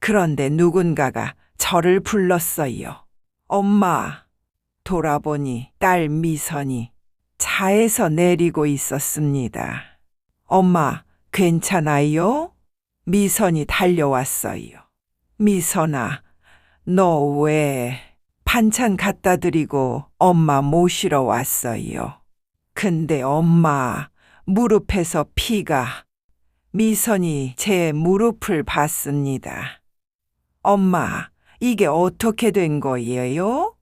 그런데 누군가가 저를 불렀어요. 엄마. 돌아보니 딸 미선이 차에서 내리고 있었습니다. 엄마, 괜찮아요? 미선이 달려왔어요. 미선아, 너 왜? 반찬 갖다 드리고 엄마 모시러 왔어요. 근데 엄마, 무릎에서 피가. 미선이 제 무릎을 봤습니다. 엄마, 이게 어떻게 된 거예요?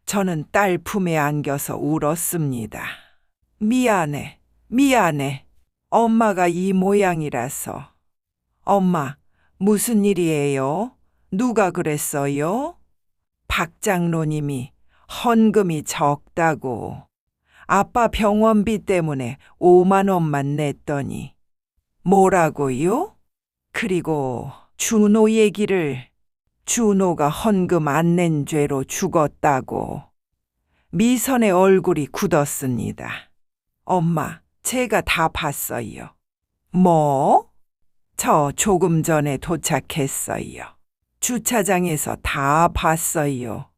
저는 딸 품에 안겨서 울었습니다. 미안해, 미안해. 엄마가 이 모양이라서. 엄마, 무슨 일이에요? 누가 그랬어요? 박 장로님이 헌금이 적다고. 아빠 병원비 때문에 5만 원만 냈더니. 뭐라고요? 그리고 준호 얘기를. 준호가 헌금 안 낸 죄로 죽었다고. 미선의 얼굴이 굳었습니다. 엄마, 제가 다 봤어요. 뭐? 저 조금 전에 도착했어요. 주차장에서 다 봤어요.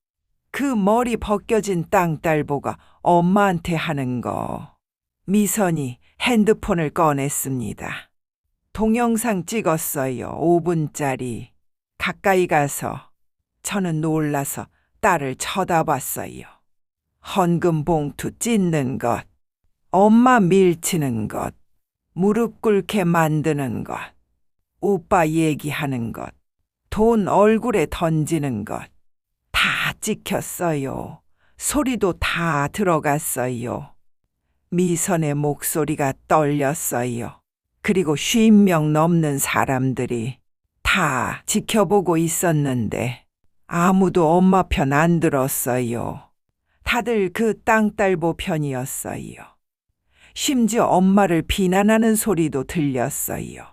그 머리 벗겨진 땅딸보가 엄마한테 하는 거. 미선이 핸드폰을 꺼냈습니다. 동영상 찍었어요. 5분짜리. 가까이 가서 저는 놀라서 딸을 쳐다봤어요. 헌금 봉투 찢는 것, 엄마 밀치는 것, 무릎 꿇게 만드는 것, 오빠 얘기하는 것, 돈 얼굴에 던지는 것, 다 찍혔어요. 소리도 다 들어갔어요. 미선의 목소리가 떨렸어요. 그리고 50명 넘는 사람들이 다 지켜보고 있었는데 아무도 엄마 편 안 들었어요. 다들 그 땅딸보 편이었어요. 심지어 엄마를 비난하는 소리도 들렸어요.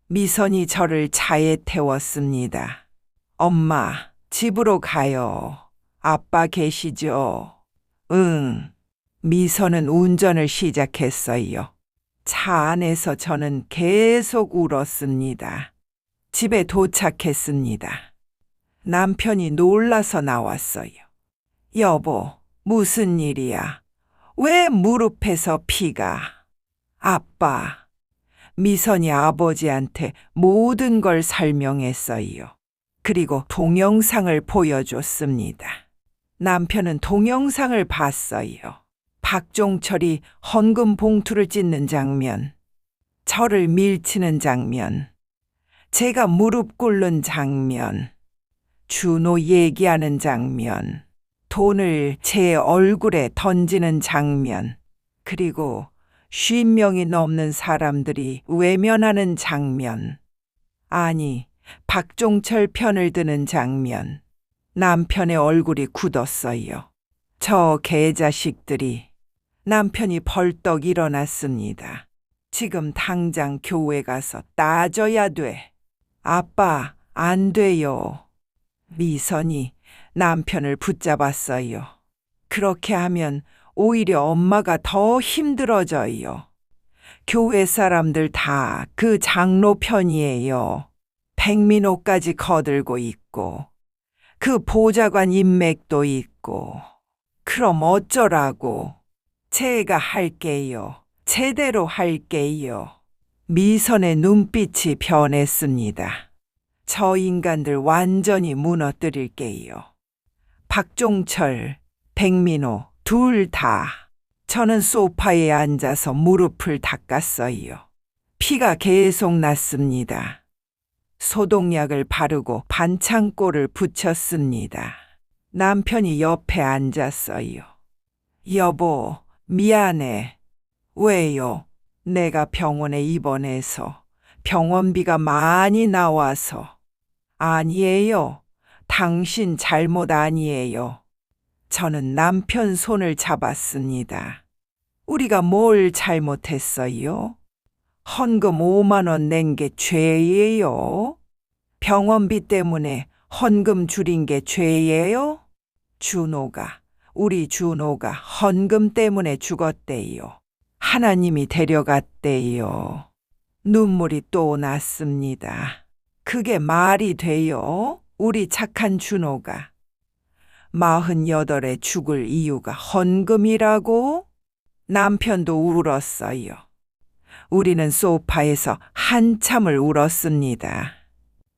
미선이 저를 차에 태웠습니다. 엄마, 집으로 가요. 아빠 계시죠? 응. 미선은 운전을 시작했어요. 차 안에서 저는 계속 울었습니다. 집에 도착했습니다. 남편이 놀라서 나왔어요. 여보, 무슨 일이야? 왜 무릎에서 피가? 아빠. 미선이 아버지한테 모든 걸 설명했어요. 그리고 동영상을 보여줬습니다. 남편은 동영상을 봤어요. 박종철이 헌금 봉투를 찢는 장면, 저를 밀치는 장면, 제가 무릎 꿇는 장면, 준호 얘기하는 장면, 돈을 제 얼굴에 던지는 장면, 그리고 50명이 넘는 사람들이 외면하는 장면, 아니, 박종철 편을 드는 장면. 남편의 얼굴이 굳었어요. 저 개자식들이. 남편이 벌떡 일어났습니다. 지금 당장 교회 가서 따져야 돼. 아빠, 안 돼요. 미선이 남편을 붙잡았어요. 그렇게 하면 오히려 엄마가 더 힘들어져요. 교회 사람들 다 그 장로 편이에요. 백민호까지 거들고 있고 그 보좌관 인맥도 있고. 그럼 어쩌라고. 제가 할게요. 제대로 할게요. 미선의 눈빛이 변했습니다. 저 인간들 완전히 무너뜨릴게요. 박종철, 백민호 둘 다. 저는 소파에 앉아서 무릎을 닦았어요. 피가 계속 났습니다. 소독약을 바르고 반창고를 붙였습니다. 남편이 옆에 앉았어요. 여보, 미안해. 왜요? 내가 병원에 입원해서 병원비가 많이 나와서. 아니에요. 당신 잘못 아니에요. 저는 남편 손을 잡았습니다. 우리가 뭘 잘못했어요? 헌금 5만 원 낸 게 죄예요? 병원비 때문에 헌금 줄인 게 죄예요? 우리 준호가 헌금 때문에 죽었대요. 하나님이 데려갔대요. 눈물이 또 났습니다. 그게 말이 돼요? 우리 착한 준호가 48에 죽을 이유가 헌금이라고? 남편도 울었어요. 우리는 소파에서 한참을 울었습니다.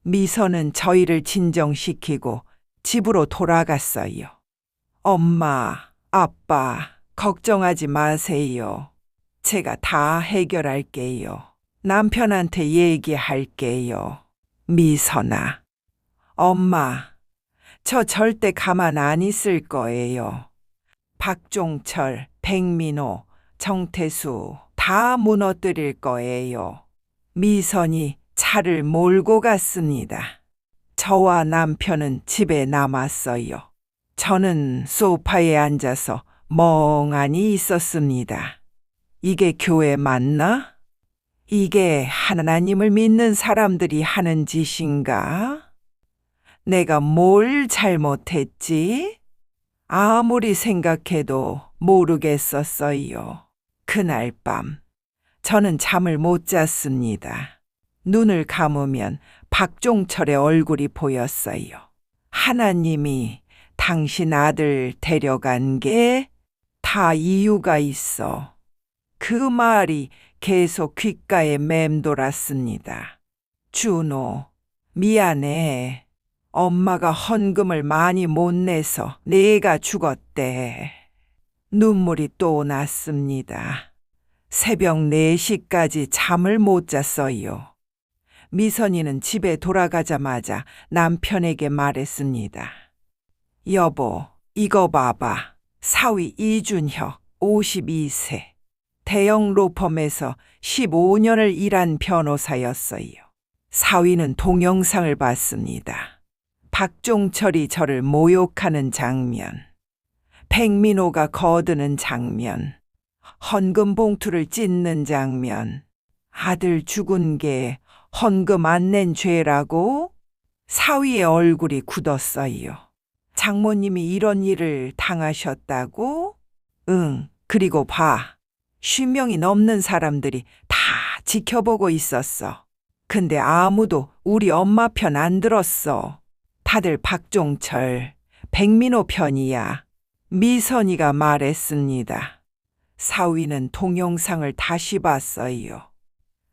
미선은 저희를 진정시키고 집으로 돌아갔어요. 엄마, 아빠, 걱정하지 마세요. 제가 다 해결할게요. 남편한테 얘기할게요. 미선아, 엄마, 저 절대 가만 안 있을 거예요. 박종철, 백민호, 정태수 다 무너뜨릴 거예요. 미선이 차를 몰고 갔습니다. 저와 남편은 집에 남았어요. 저는 소파에 앉아서 멍하니 있었습니다. 이게 교회 맞나? 이게 하나님을 믿는 사람들이 하는 짓인가? 내가 뭘 잘못했지? 아무리 생각해도 모르겠었어요. 그날 밤 저는 잠을 못 잤습니다. 눈을 감으면 박종철의 얼굴이 보였어요. 하나님이 당신 아들 데려간 게 다 이유가 있어. 그 말이 계속 귓가에 맴돌았습니다. 준호, 미안해. 엄마가 헌금을 많이 못 내서 내가 죽었대. 눈물이 또 났습니다. 새벽 4시까지 잠을 못 잤어요. 미선이는 집에 돌아가자마자 남편에게 말했습니다. 여보, 이거 봐봐. 사위 이준혁, 52세. 대형 로펌에서 15년을 일한 변호사였어요. 사위는 동영상을 봤습니다. 박종철이 저를 모욕하는 장면, 백민호가 거드는 장면, 헌금 봉투를 찢는 장면, 아들 죽은 게 헌금 안 낸 죄라고? 사위의 얼굴이 굳었어요. 장모님이 이런 일을 당하셨다고? 응, 그리고 봐. 50명이 넘는 사람들이 다 지켜보고 있었어. 근데 아무도 우리 엄마 편 안 들었어. 다들 박종철, 백민호 편이야. 미선이가 말했습니다. 사위는 동영상을 다시 봤어요.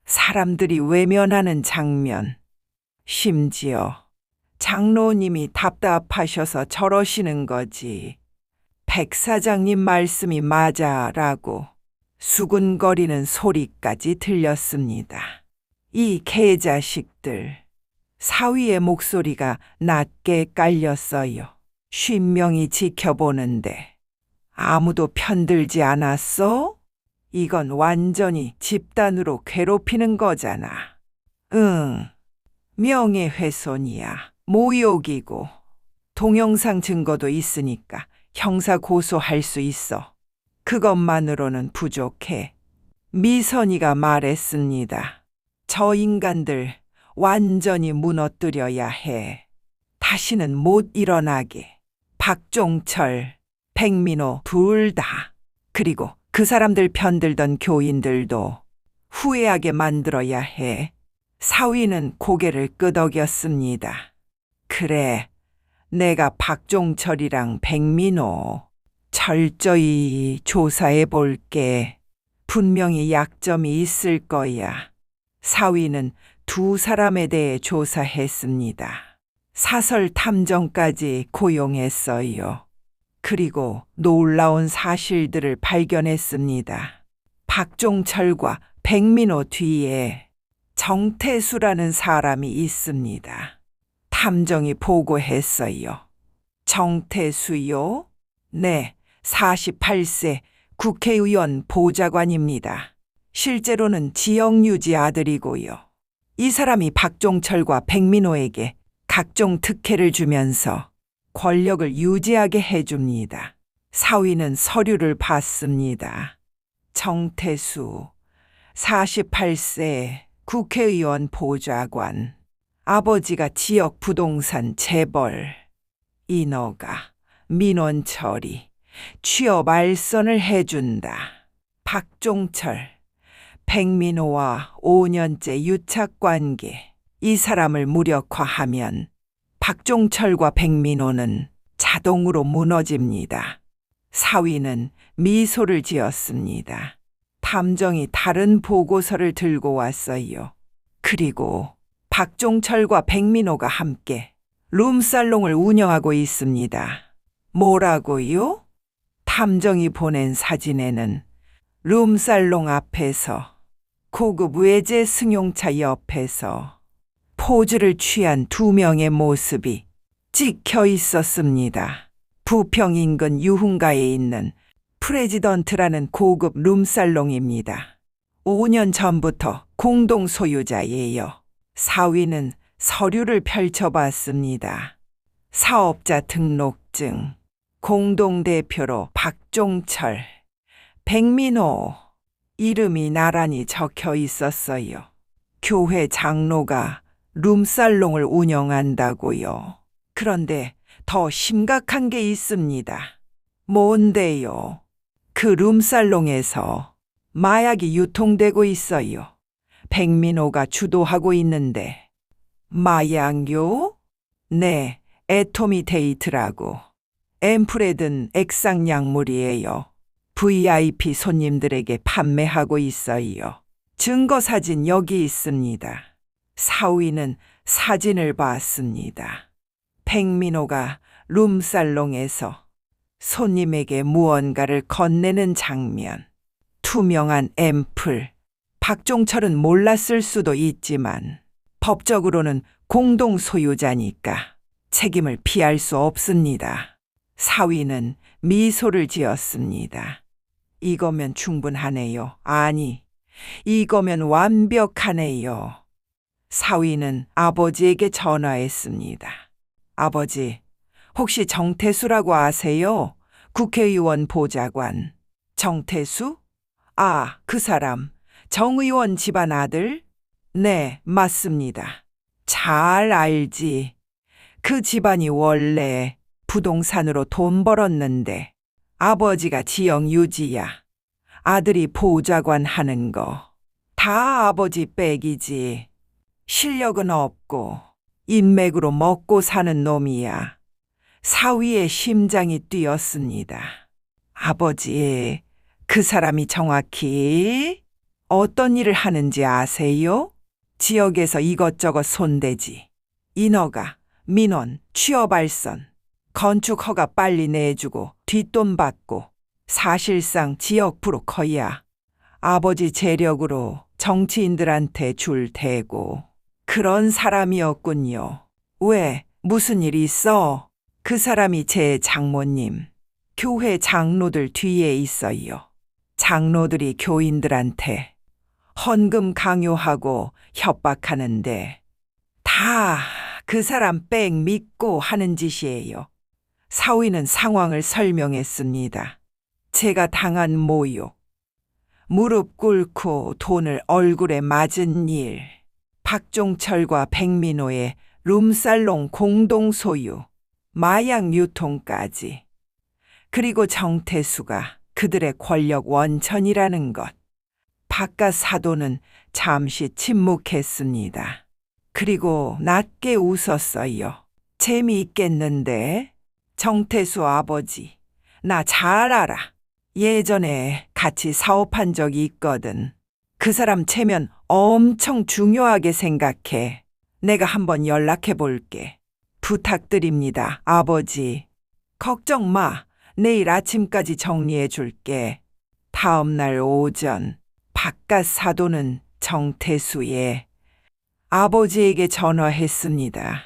사람들이 외면하는 장면. 심지어 장로님이 답답하셔서 저러시는 거지. 백 사장님 말씀이 맞아라고 수군거리는 소리까지 들렸습니다. 이 개자식들. 사위의 목소리가 낮게 깔렸어요. 50명이 지켜보는데 아무도 편들지 않았어? 이건 완전히 집단으로 괴롭히는 거잖아. 응, 명예훼손이야. 모욕이고. 동영상 증거도 있으니까 형사 고소할 수 있어. 그것만으로는 부족해. 미선이가 말했습니다. 저 인간들 완전히 무너뜨려야 해. 다시는 못 일어나게. 박종철, 백민호 둘 다. 그리고 그 사람들 편들던 교인들도 후회하게 만들어야 해. 사위는 고개를 끄덕였습니다. 그래, 내가 박종철이랑 백민호 철저히 조사해 볼게. 분명히 약점이 있을 거야. 사위는 두 사람에 대해 조사했습니다. 사설 탐정까지 고용했어요. 그리고 놀라운 사실들을 발견했습니다. 박종철과 백민호 뒤에 정태수라는 사람이 있습니다. 탐정이 보고했어요. 정태수요? 네, 48세 국회의원 보좌관입니다. 실제로는 지역유지 아들이고요. 이 사람이 박종철과 백민호에게 각종 특혜를 주면서 권력을 유지하게 해줍니다. 사위는 서류를 봤습니다. 정태수, 48세, 국회의원 보좌관. 아버지가 지역 부동산 재벌. 인허가, 민원 처리, 취업 알선을 해준다. 박종철, 백민호와 5년째 유착관계. 이 사람을 무력화하면 박종철과 백민호는 자동으로 무너집니다. 사위는 미소를 지었습니다. 탐정이 다른 보고서를 들고 왔어요. 그리고 박종철과 백민호가 함께 룸살롱을 운영하고 있습니다. 뭐라고요? 탐정이 보낸 사진에는 룸살롱 앞에서 고급 외제 승용차 옆에서 포즈를 취한 두 명의 모습이 찍혀 있었습니다. 부평 인근 유흥가에 있는 프레지던트라는 고급 룸살롱입니다. 5년 전부터 공동 소유자예요. 사위는 서류를 펼쳐봤습니다. 사업자 등록증, 공동대표로 박종철, 백민호 이름이 나란히 적혀 있었어요. 교회 장로가 룸살롱을 운영한다고요. 그런데 더 심각한 게 있습니다. 뭔데요? 그 룸살롱에서 마약이 유통되고 있어요. 백민호가 주도하고 있는데. 마약요? 네, 애토미데이트라고. 앰플에 든 액상약물이에요. VIP 손님들에게 판매하고 있어요. 증거사진 여기 있습니다. 사위는 사진을 봤습니다. 백민호가 룸살롱에서 손님에게 무언가를 건네는 장면. 투명한 앰플. 박종철은 몰랐을 수도 있지만 법적으로는 공동 소유자니까 책임을 피할 수 없습니다. 사위는 미소를 지었습니다. 이거면 충분하네요. 아니, 이거면 완벽하네요. 사위는 아버지에게 전화했습니다. 아버지, 혹시 정태수라고 아세요? 국회의원 보좌관. 정태수? 아, 그 사람. 정 의원 집안 아들? 네, 맞습니다. 잘 알지. 그 집안이 원래 부동산으로 돈 벌었는데 아버지가 지역 유지야. 아들이 보좌관 하는 거. 다 아버지 빽이지. 실력은 없고 인맥으로 먹고 사는 놈이야. 사위의 심장이 뛰었습니다. 아버지, 그 사람이 정확히 어떤 일을 하는지 아세요? 지역에서 이것저것 손대지. 인허가, 민원, 취업알선, 건축허가 빨리 내주고 뒷돈 받고 사실상 지역 브로커야. 아버지 재력으로 정치인들한테 줄 대고 그런 사람이었군요. 왜? 무슨 일 있어? 그 사람이 제 장모님. 교회 장로들 뒤에 있어요. 장로들이 교인들한테 헌금 강요하고 협박하는데 다 그 사람 빽 믿고 하는 짓이에요. 사위는 상황을 설명했습니다. 제가 당한 모욕, 무릎 꿇고 돈을 얼굴에 맞은 일, 박종철과 백민호의 룸살롱 공동 소유, 마약 유통까지, 그리고 정태수가 그들의 권력 원천이라는 것. 바깥 사도는 잠시 침묵했습니다. 그리고 낮게 웃었어요. 재미있겠는데? 정태수 아버지, 나 잘 알아. 예전에 같이 사업한 적이 있거든. 그 사람 체면 엄청 중요하게 생각해. 내가 한번 연락해 볼게. 부탁드립니다, 아버지. 걱정 마. 내일 아침까지 정리해 줄게. 다음 날 오전, 바깥 사도는 정태수의 아버지에게 전화했습니다.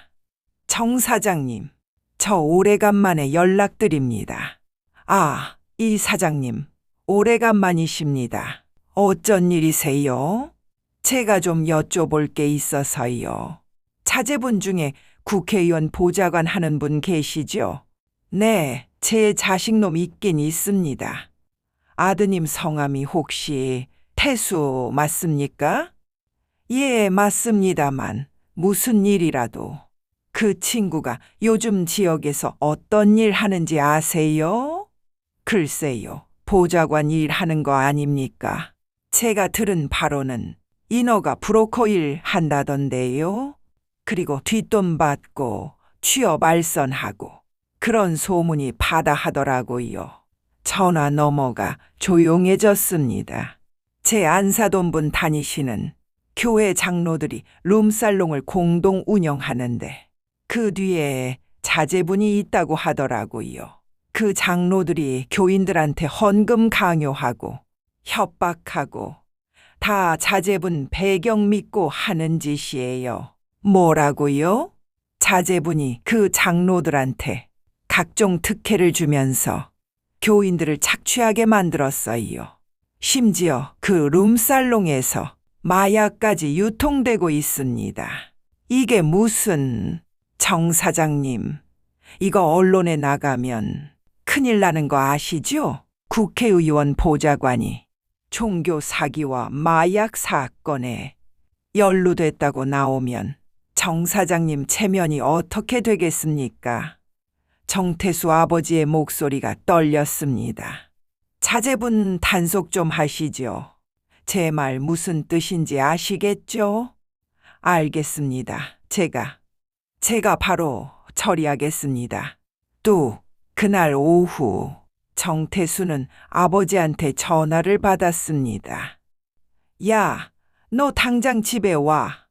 정 사장님, 저 오래간만에 연락드립니다. 아, 이 사장님, 오래간만이십니다. 어쩐 일이세요? 제가 좀 여쭤볼 게 있어서요. 자제분 중에 국회의원 보좌관 하는 분 계시죠? 네, 제 자식놈 있긴 있습니다. 아드님 성함이 혹시 태수 맞습니까? 예, 맞습니다만 무슨 일이라도 그 친구가 요즘 지역에서 어떤 일 하는지 아세요? 글쎄요, 보좌관 일 하는 거 아닙니까? 제가 들은 바로는 인허가 브로커 일 한다던데요. 그리고 뒷돈 받고 취업 알선하고 그런 소문이 바다하더라고요. 전화 넘어가 조용해졌습니다. 제 안사돈분 다니시는 교회 장로들이 룸살롱을 공동 운영하는데 그 뒤에 자제분이 있다고 하더라고요. 그 장로들이 교인들한테 헌금 강요하고 협박하고 다 자제분 배경 믿고 하는 짓이에요. 뭐라고요? 자제분이 그 장로들한테 각종 특혜를 주면서 교인들을 착취하게 만들었어요. 심지어 그 룸살롱에서 마약까지 유통되고 있습니다. 이게 무슨... 정 사장님, 이거 언론에 나가면 큰일 나는 거 아시죠? 국회의원 보좌관이 종교 사기와 마약 사건에 연루됐다고 나오면 정 사장님 체면이 어떻게 되겠습니까? 정태수 아버지의 목소리가 떨렸습니다. 자제분 단속 좀 하시죠. 제 말 무슨 뜻인지 아시겠죠? 알겠습니다. 제가 바로 처리하겠습니다. 또 그날 오후 정태수는 아버지한테 전화를 받았습니다. 야, 너 당장 집에 와.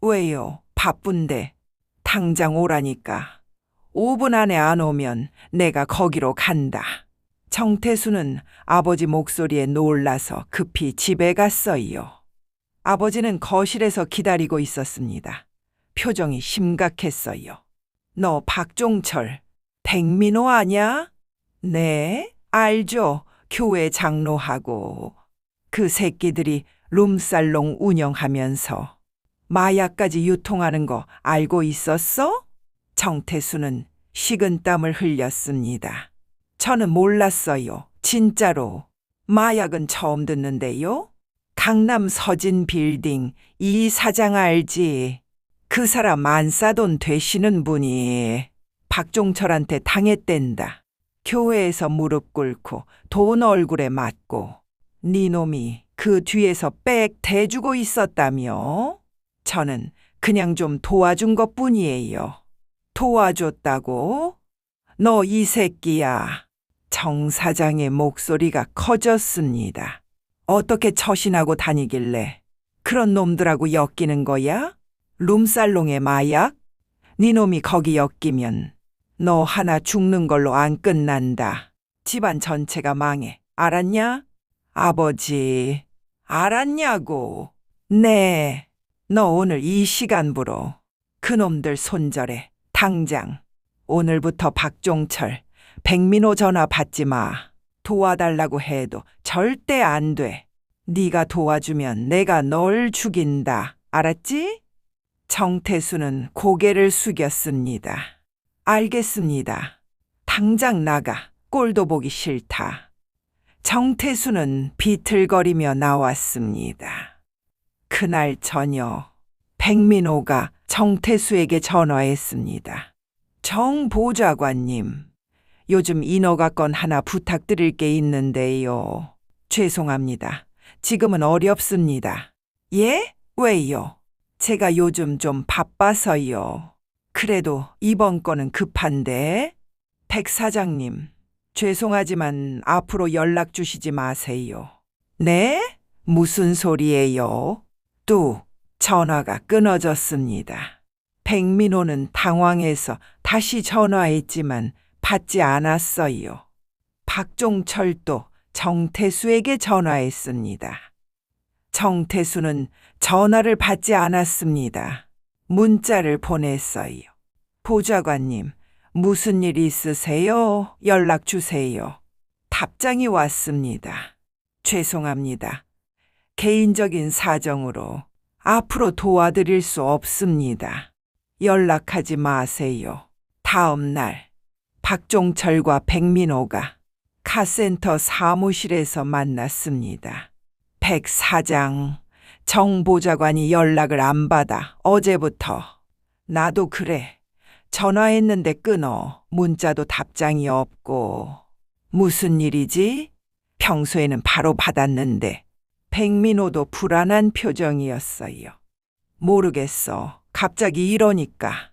왜요? 바쁜데. 당장 오라니까. 5분 안에 안 오면 내가 거기로 간다. 정태수는 아버지 목소리에 놀라서 급히 집에 갔어요. 아버지는 거실에서 기다리고 있었습니다. 표정이 심각했어요. 너 박종철, 백민호 아냐? 네, 알죠. 교회 장로하고. 그 새끼들이 룸살롱 운영하면서 마약까지 유통하는 거 알고 있었어? 정태수는 식은땀을 흘렸습니다. 저는 몰랐어요. 진짜로. 마약은 처음 듣는데요. 강남 서진 빌딩 이 사장 알지? 그 사람 안싸돈 되시는 분이 박종철한테 당했댄다. 교회에서 무릎 꿇고 돈 얼굴에 맞고 네 놈이 그 뒤에서 빽 대주고 있었다며? 저는 그냥 좀 도와준 것뿐이에요. 도와줬다고? 너 이 새끼야. 정 사장의 목소리가 커졌습니다. 어떻게 처신하고 다니길래 그런 놈들하고 엮이는 거야? 룸살롱의 마약? 네 놈이 거기 엮이면 너 하나 죽는 걸로 안 끝난다. 집안 전체가 망해. 알았냐? 아버지, 알았냐고. 네, 너 오늘 이 시간부로 그놈들 손절해. 당장. 오늘부터 박종철, 백민호 전화 받지 마. 도와달라고 해도 절대 안 돼. 네가 도와주면 내가 널 죽인다. 알았지? 정태수는 고개를 숙였습니다. 알겠습니다. 당장 나가. 꼴도 보기 싫다. 정태수는 비틀거리며 나왔습니다. 그날 저녁 백민호가 정태수에게 전화했습니다. 정 보좌관님, 요즘 인허가 건 하나 부탁드릴 게 있는데요. 죄송합니다. 지금은 어렵습니다. 예? 왜요? 제가 요즘 좀 바빠서요. 그래도 이번 건은 급한데. 백 사장님, 죄송하지만 앞으로 연락 주시지 마세요. 네? 무슨 소리예요? 또 전화가 끊어졌습니다. 백민호는 당황해서 다시 전화했지만 받지 않았어요. 박종철도 정태수에게 전화했습니다. 정태수는 전화를 받지 않았습니다. 문자를 보냈어요. 보좌관님, 무슨 일 있으세요? 연락 주세요. 답장이 왔습니다. 죄송합니다. 개인적인 사정으로 앞으로 도와드릴 수 없습니다. 연락하지 마세요. 다음 날 박종철과 백민호가 카센터 사무실에서 만났습니다. 백 사장, 정 보좌관이 연락을 안 받아 어제부터. 나도 그래. 전화했는데 끊어. 문자도 답장이 없고. 무슨 일이지? 평소에는 바로 받았는데. 백민호도 불안한 표정이었어요. 모르겠어. 갑자기 이러니까.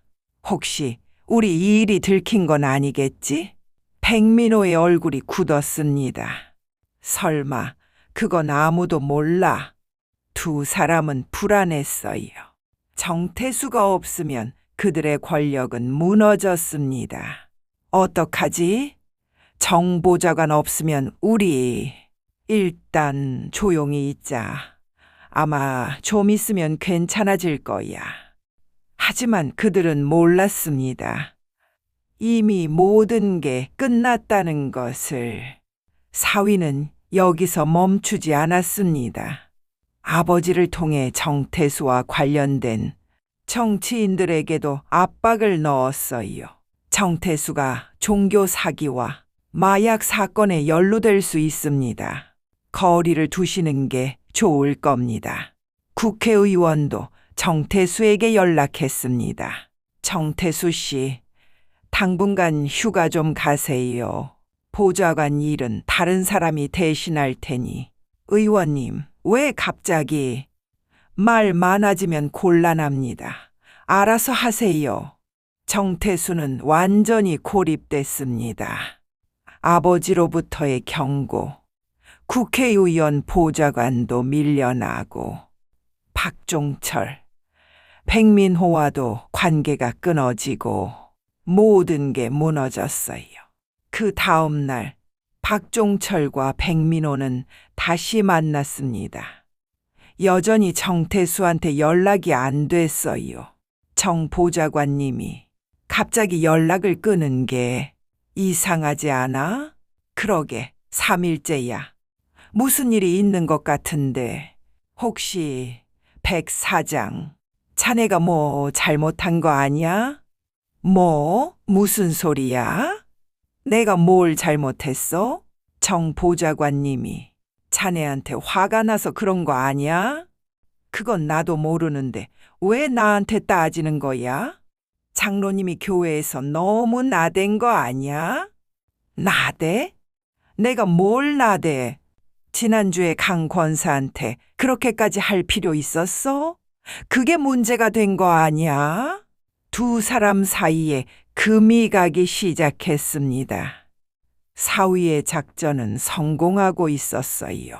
혹시 우리 이 일이 들킨 건 아니겠지? 백민호의 얼굴이 굳었습니다. 설마 그건 아무도 몰라. 두 사람은 불안했어요. 정태수가 없으면 그들의 권력은 무너졌습니다. 어떡하지? 정 보좌관 없으면 우리 일단 조용히 있자. 아마 좀 있으면 괜찮아질 거야. 하지만 그들은 몰랐습니다. 이미 모든 게 끝났다는 것을. 사위는 여기서 멈추지 않았습니다. 아버지를 통해 정태수와 관련된 정치인들에게도 압박을 넣었어요. 정태수가 종교 사기와 마약 사건에 연루될 수 있습니다. 거리를 두시는 게 좋을 겁니다. 국회의원도 정태수에게 연락했습니다. 정태수 씨, 당분간 휴가 좀 가세요. 보좌관 일은 다른 사람이 대신할 테니. 의원님, 왜 갑자기? 말 많아지면 곤란합니다. 알아서 하세요. 정태수는 완전히 고립됐습니다. 아버지로부터의 경고, 국회의원 보좌관도 밀려나고, 박종철, 백민호와도 관계가 끊어지고 모든 게 무너졌어요. 그 다음 날 박종철과 백민호는 다시 만났습니다. 여전히 정태수한테 연락이 안 됐어요. 정 보좌관님이 갑자기 연락을 끊은 게 이상하지 않아? 그러게 3일째야. 무슨 일이 있는 것 같은데. 혹시 백 사장, 자네가 뭐 잘못한 거 아니야? 뭐? 무슨 소리야? 내가 뭘 잘못했어? 정 보좌관님이 자네한테 화가 나서 그런 거 아니야? 그건 나도 모르는데 왜 나한테 따지는 거야? 장로님이 교회에서 너무 나댄 거 아니야? 나대? 내가 뭘 나대? 지난주에 강 권사한테 그렇게까지 할 필요 있었어? 그게 문제가 된 거 아니야? 두 사람 사이에 금이 가기 시작했습니다. 사위의 작전은 성공하고 있었어요.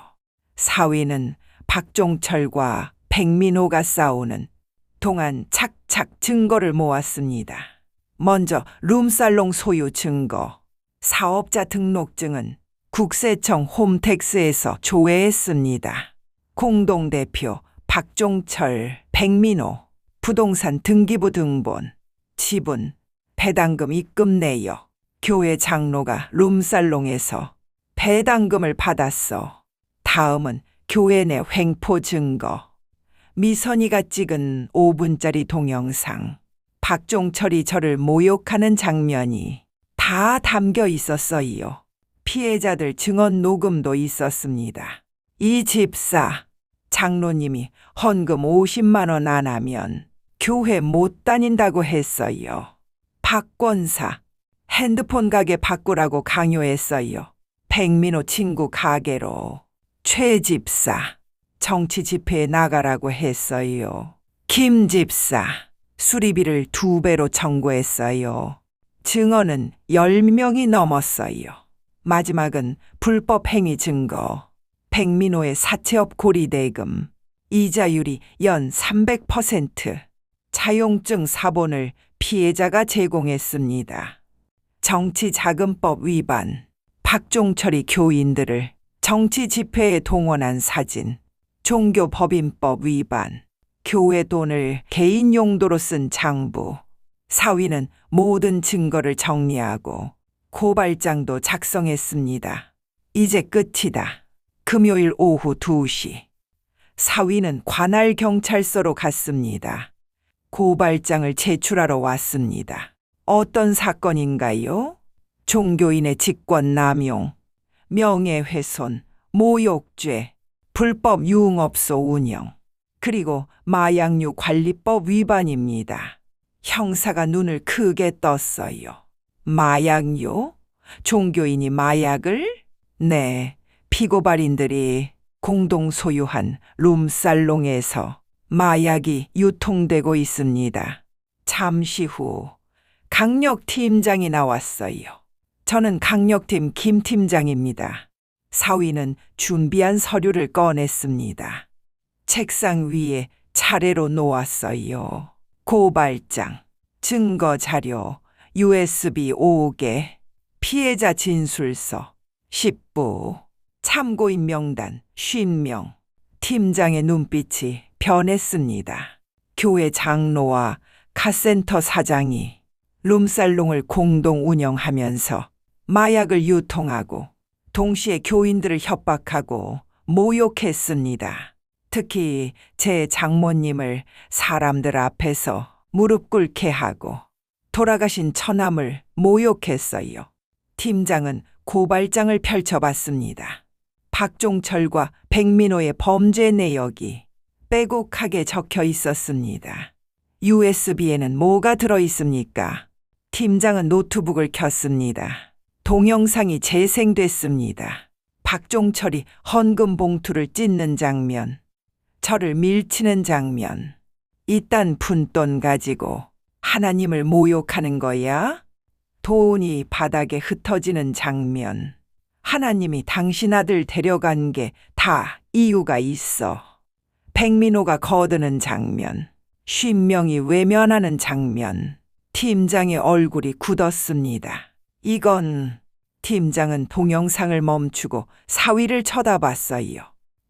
사위는 박종철과 백민호가 싸우는 동안 착착 증거를 모았습니다. 먼저 룸살롱 소유 증거, 사업자 등록증은 국세청 홈택스에서 조회했습니다. 공동대표 박종철, 백민호, 부동산 등기부 등본, 지분, 배당금 입금 내역, 교회 장로가 룸살롱에서 배당금을 받았어. 다음은 교회 내 횡포 증거, 미선이가 찍은 5분짜리 동영상, 박종철이 저를 모욕하는 장면이 다 담겨 있었어요. 피해자들 증언 녹음도 있었습니다. 이 집사, 장로님이 헌금 50만 원 안 하면 교회 못 다닌다고 했어요. 박 권사, 핸드폰 가게 바꾸라고 강요했어요. 백민호 친구 가게로. 최 집사, 정치 집회에 나가라고 했어요. 김 집사, 수리비를 2배로 청구했어요. 증언은 10명이 넘었어요. 마지막은 불법 행위 증거, 백민호의 사채업 고리대금, 이자율이 연 300%, 차용증 사본을 피해자가 제공했습니다. 정치자금법 위반, 박종철이 교인들을 정치 집회에 동원한 사진, 종교법인법 위반, 교회 돈을 개인 용도로 쓴 장부. 사위는 모든 증거를 정리하고 고발장도 작성했습니다. 이제 끝이다. 금요일 오후 2시. 사위는 관할 경찰서로 갔습니다. 고발장을 제출하러 왔습니다. 어떤 사건인가요? 종교인의 직권 남용, 명예훼손, 모욕죄, 불법 유흥업소 운영, 그리고 마약류 관리법 위반입니다. 형사가 눈을 크게 떴어요. 마약류? 종교인이 마약을? 네, 피고발인들이 공동 소유한 룸살롱에서 마약이 유통되고 있습니다. 잠시 후 강력팀장이 나왔어요. 저는 강력팀 김 팀장입니다. 사위는 준비한 서류를 꺼냈습니다. 책상 위에 차례로 놓았어요. 고발장, 증거 자료, USB 5개, 피해자 진술서, 10부, 참고인 명단 50명. 팀장의 눈빛이 변했습니다. 교회 장로와 카센터 사장이 룸살롱을 공동 운영하면서 마약을 유통하고 동시에 교인들을 협박하고 모욕했습니다. 특히 제 장모님을 사람들 앞에서 무릎 꿇게 하고 돌아가신 처남을 모욕했어요. 팀장은 고발장을 펼쳐봤습니다. 박종철과 백민호의 범죄 내역이 빼곡하게 적혀 있었습니다. USB에는 뭐가 들어있습니까? 팀장은 노트북을 켰습니다. 동영상이 재생됐습니다. 박종철이 헌금 봉투를 찢는 장면, 저를 밀치는 장면, 이딴 푼돈 가지고 하나님을 모욕하는 거야? 돈이 바닥에 흩어지는 장면, 하나님이 당신 아들 데려간 게 다 이유가 있어. 백민호가 거드는 장면, 50명이 외면하는 장면, 팀장의 얼굴이 굳었습니다. 이건, 팀장은 동영상을 멈추고 사위를 쳐다봤어요.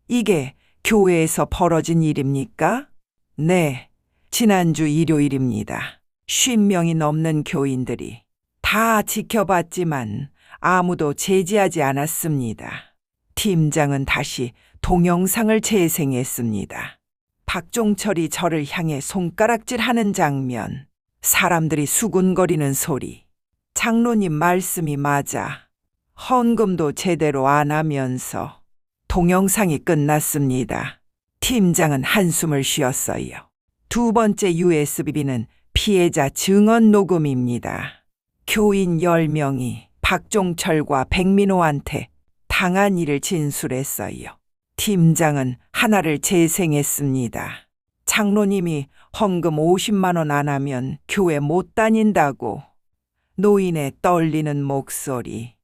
이게 교회에서 벌어진 일입니까? 네, 지난주 일요일입니다. 50명이 넘는 교인들이 다 지켜봤지만 아무도 제지하지 않았습니다. 팀장은 다시 동영상을 재생했습니다. 박종철이 저를 향해 손가락질하는 장면, 사람들이 수군거리는 소리, 장로님 말씀이 맞아. 헌금도 제대로 안 하면서 동영상이 끝났습니다. 팀장은 한숨을 쉬었어요. 두 번째 USB는 피해자 증언 녹음입니다. 교인 10명이 박종철과 백민호한테 당한 일을 진술했어요. 팀장은 하나를 재생했습니다. 장로님이 헌금 50만 원 안 하면 교회 못 다닌다고. 노인의 떨리는 목소리.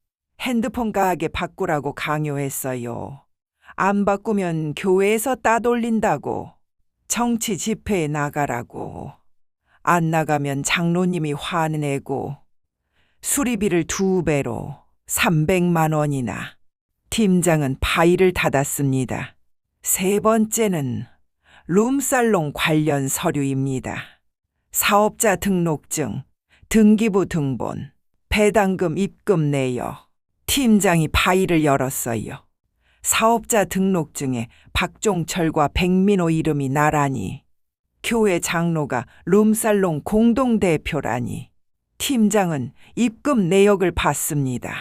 핸드폰 가게 바꾸라고 강요했어요. 안 바꾸면 교회에서 따돌린다고. 정치 집회에 나가라고. 안 나가면 장로님이 화내고 수리비를 2배로 300만 원이나. 팀장은 파일을 닫았습니다. 세 번째는 룸살롱 관련 서류입니다. 사업자 등록증, 등기부 등본, 배당금 입금 내역. 팀장이 파일을 열었어요. 사업자 등록증에 박종철과 백민호 이름이 나란히, 교회 장로가 룸살롱 공동대표라니. 팀장은 입금 내역을 봤습니다.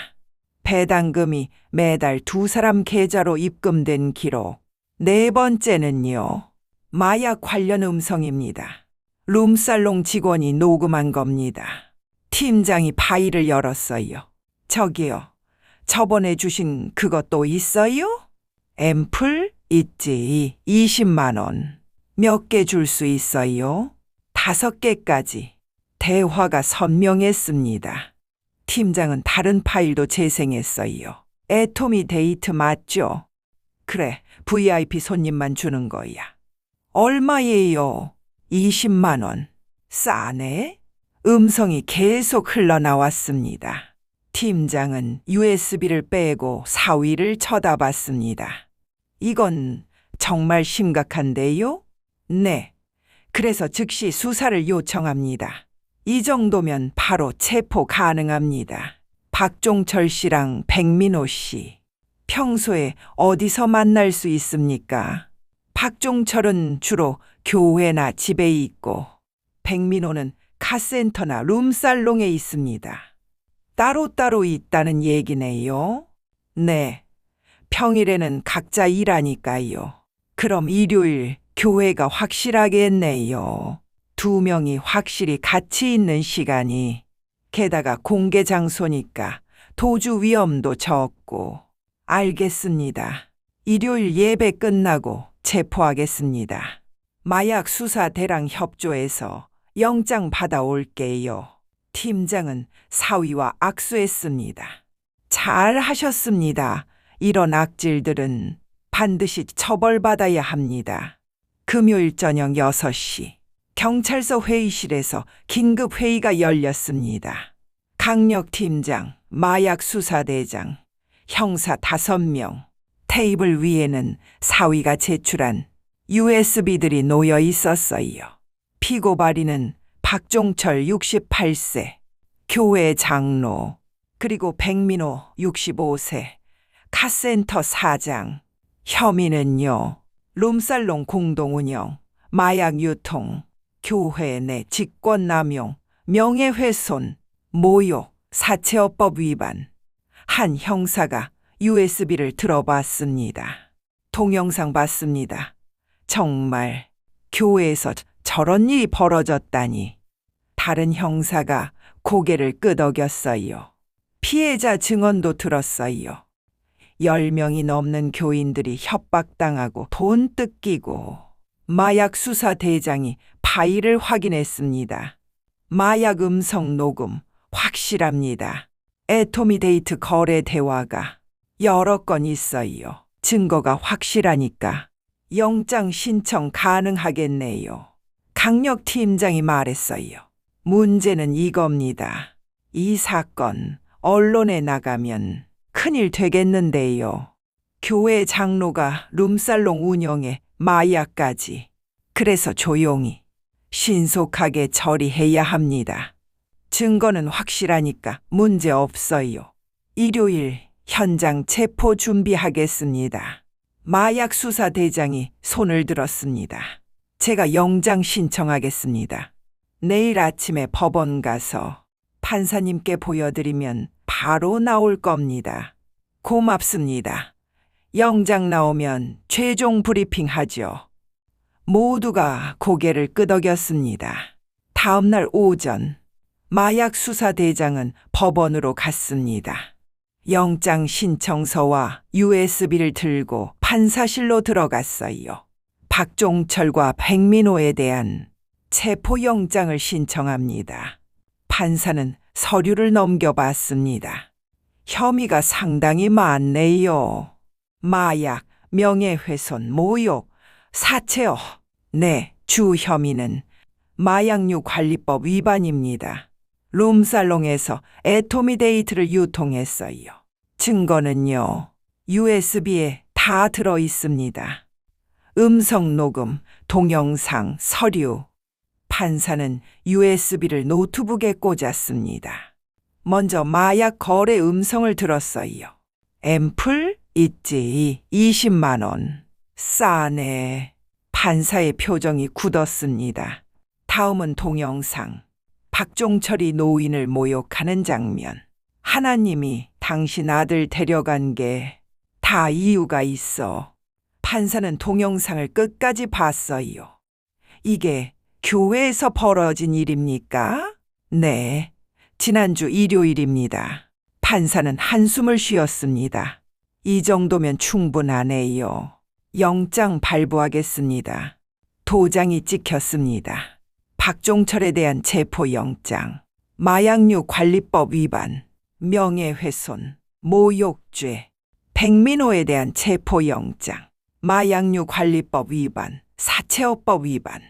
배당금이 매달 2사람 계좌로 입금된 기록. 네 번째는요, 마약 관련 음성입니다. 룸살롱 직원이 녹음한 겁니다. 팀장이 파일을 열었어요. 저기요, 저번에 주신 그거 또 있어요? 앰플? 있지. 20만 원. 몇 개 줄 수 있어요? 5개까지. 대화가 선명했습니다. 팀장은 다른 파일도 재생했어요. 애토미 데이트 맞죠? 그래, VIP 손님만 주는 거야. 얼마예요? 20만 원. 싸네? 음성이 계속 흘러나왔습니다. 팀장은 USB를 빼고 사위를 쳐다봤습니다. 이건 정말 심각한데요? 네. 그래서 즉시 수사를 요청합니다. 이 정도면 바로 체포 가능합니다. 박종철 씨랑 백민호 씨. 평소에 어디서 만날 수 있습니까? 박종철은 주로 교회나 집에 있고 백민호는 카센터나 룸살롱에 있습니다. 따로따로 있다는 얘기네요. 네, 평일에는 각자 일하니까요. 그럼 일요일 교회가 확실하겠네요. 두 명이 확실히 같이 있는 시간이, 게다가 공개 장소니까 도주 위험도 적고. 알겠습니다. 일요일 예배 끝나고 체포하겠습니다. 마약 수사 대랑 협조해서 영장 받아올게요. 팀장은 사위와 악수했습니다. 잘 하셨습니다. 이런 악질들은 반드시 처벌받아야 합니다. 금요일 저녁 6시 경찰서 회의실에서 긴급 회의가 열렸습니다. 강력팀장, 마약수사대장, 형사 5명, 테이블 위에는 사위가 제출한 USB들이 놓여 있었어요. 피고 발인은 박종철 68세, 교회 장로, 그리고 백민호 65세, 카센터 사장. 혐의는요, 룸살롱 공동운영, 마약 유통, 교회 내 직권남용, 명예훼손, 모욕, 사채업법 위반. 한 형사가 USB를 들어봤습니다. 동영상 봤습니다. 정말 교회에서 저런 일이 벌어졌다니. 다른 형사가 고개를 끄덕였어요. 피해자 증언도 들었어요. 10명이 넘는 교인들이 협박당하고 돈 뜯기고. 마약 수사 대장이 파일을 확인했습니다. 마약 음성 녹음 확실합니다. 애토미데이트 거래 대화가 여러 건 있어요. 증거가 확실하니까 영장 신청 가능하겠네요. 강력 팀장이 말했어요. 문제는 이겁니다. 이 사건 언론에 나가면 큰일 되겠는데요. 교회 장로가 룸살롱 운영에 마약까지. 그래서 조용히 신속하게 처리해야 합니다. 증거는 확실하니까 문제 없어요. 일요일 현장 체포 준비하겠습니다. 마약 수사 대장이 손을 들었습니다. 제가 영장 신청하겠습니다. 내일 아침에 법원 가서 판사님께 보여드리면 바로 나올 겁니다. 고맙습니다. 영장 나오면 최종 브리핑 하죠. 모두가 고개를 끄덕였습니다. 다음 날 오전, 마약 수사 대장은 법원으로 갔습니다. 영장 신청서와 USB를 들고 판사실로 들어갔어요. 박종철과 백민호에 대한 체포영장을 신청합니다. 판사는 서류를 넘겨봤습니다. 혐의가 상당히 많네요. 마약, 명예훼손, 모욕, 사채업. 네, 주 혐의는 마약류 관리법 위반입니다. 룸살롱에서 애토미데이트를 유통했어요. 증거는요, USB에 다 들어 있습니다. 음성 녹음, 동영상, 서류. 판사는 USB를 노트북에 꽂았습니다. 먼저 마약 거래 음성을 들었어요. 앰플? 있지. 20만 원. 싸네. 판사의 표정이 굳었습니다. 다음은 동영상. 박종철이 노인을 모욕하는 장면. 하나님이 당신 아들 데려간 게 다 이유가 있어. 판사는 동영상을 끝까지 봤어요. 이게 교회에서 벌어진 일입니까? 네, 지난주 일요일입니다. 판사는 한숨을 쉬었습니다. 이 정도면 충분하네요. 영장 발부하겠습니다. 도장이 찍혔습니다. 박종철에 대한 체포영장, 마약류 관리법 위반, 명예훼손, 모욕죄, 백민호에 대한 체포영장, 마약류 관리법 위반, 사채업법 위반,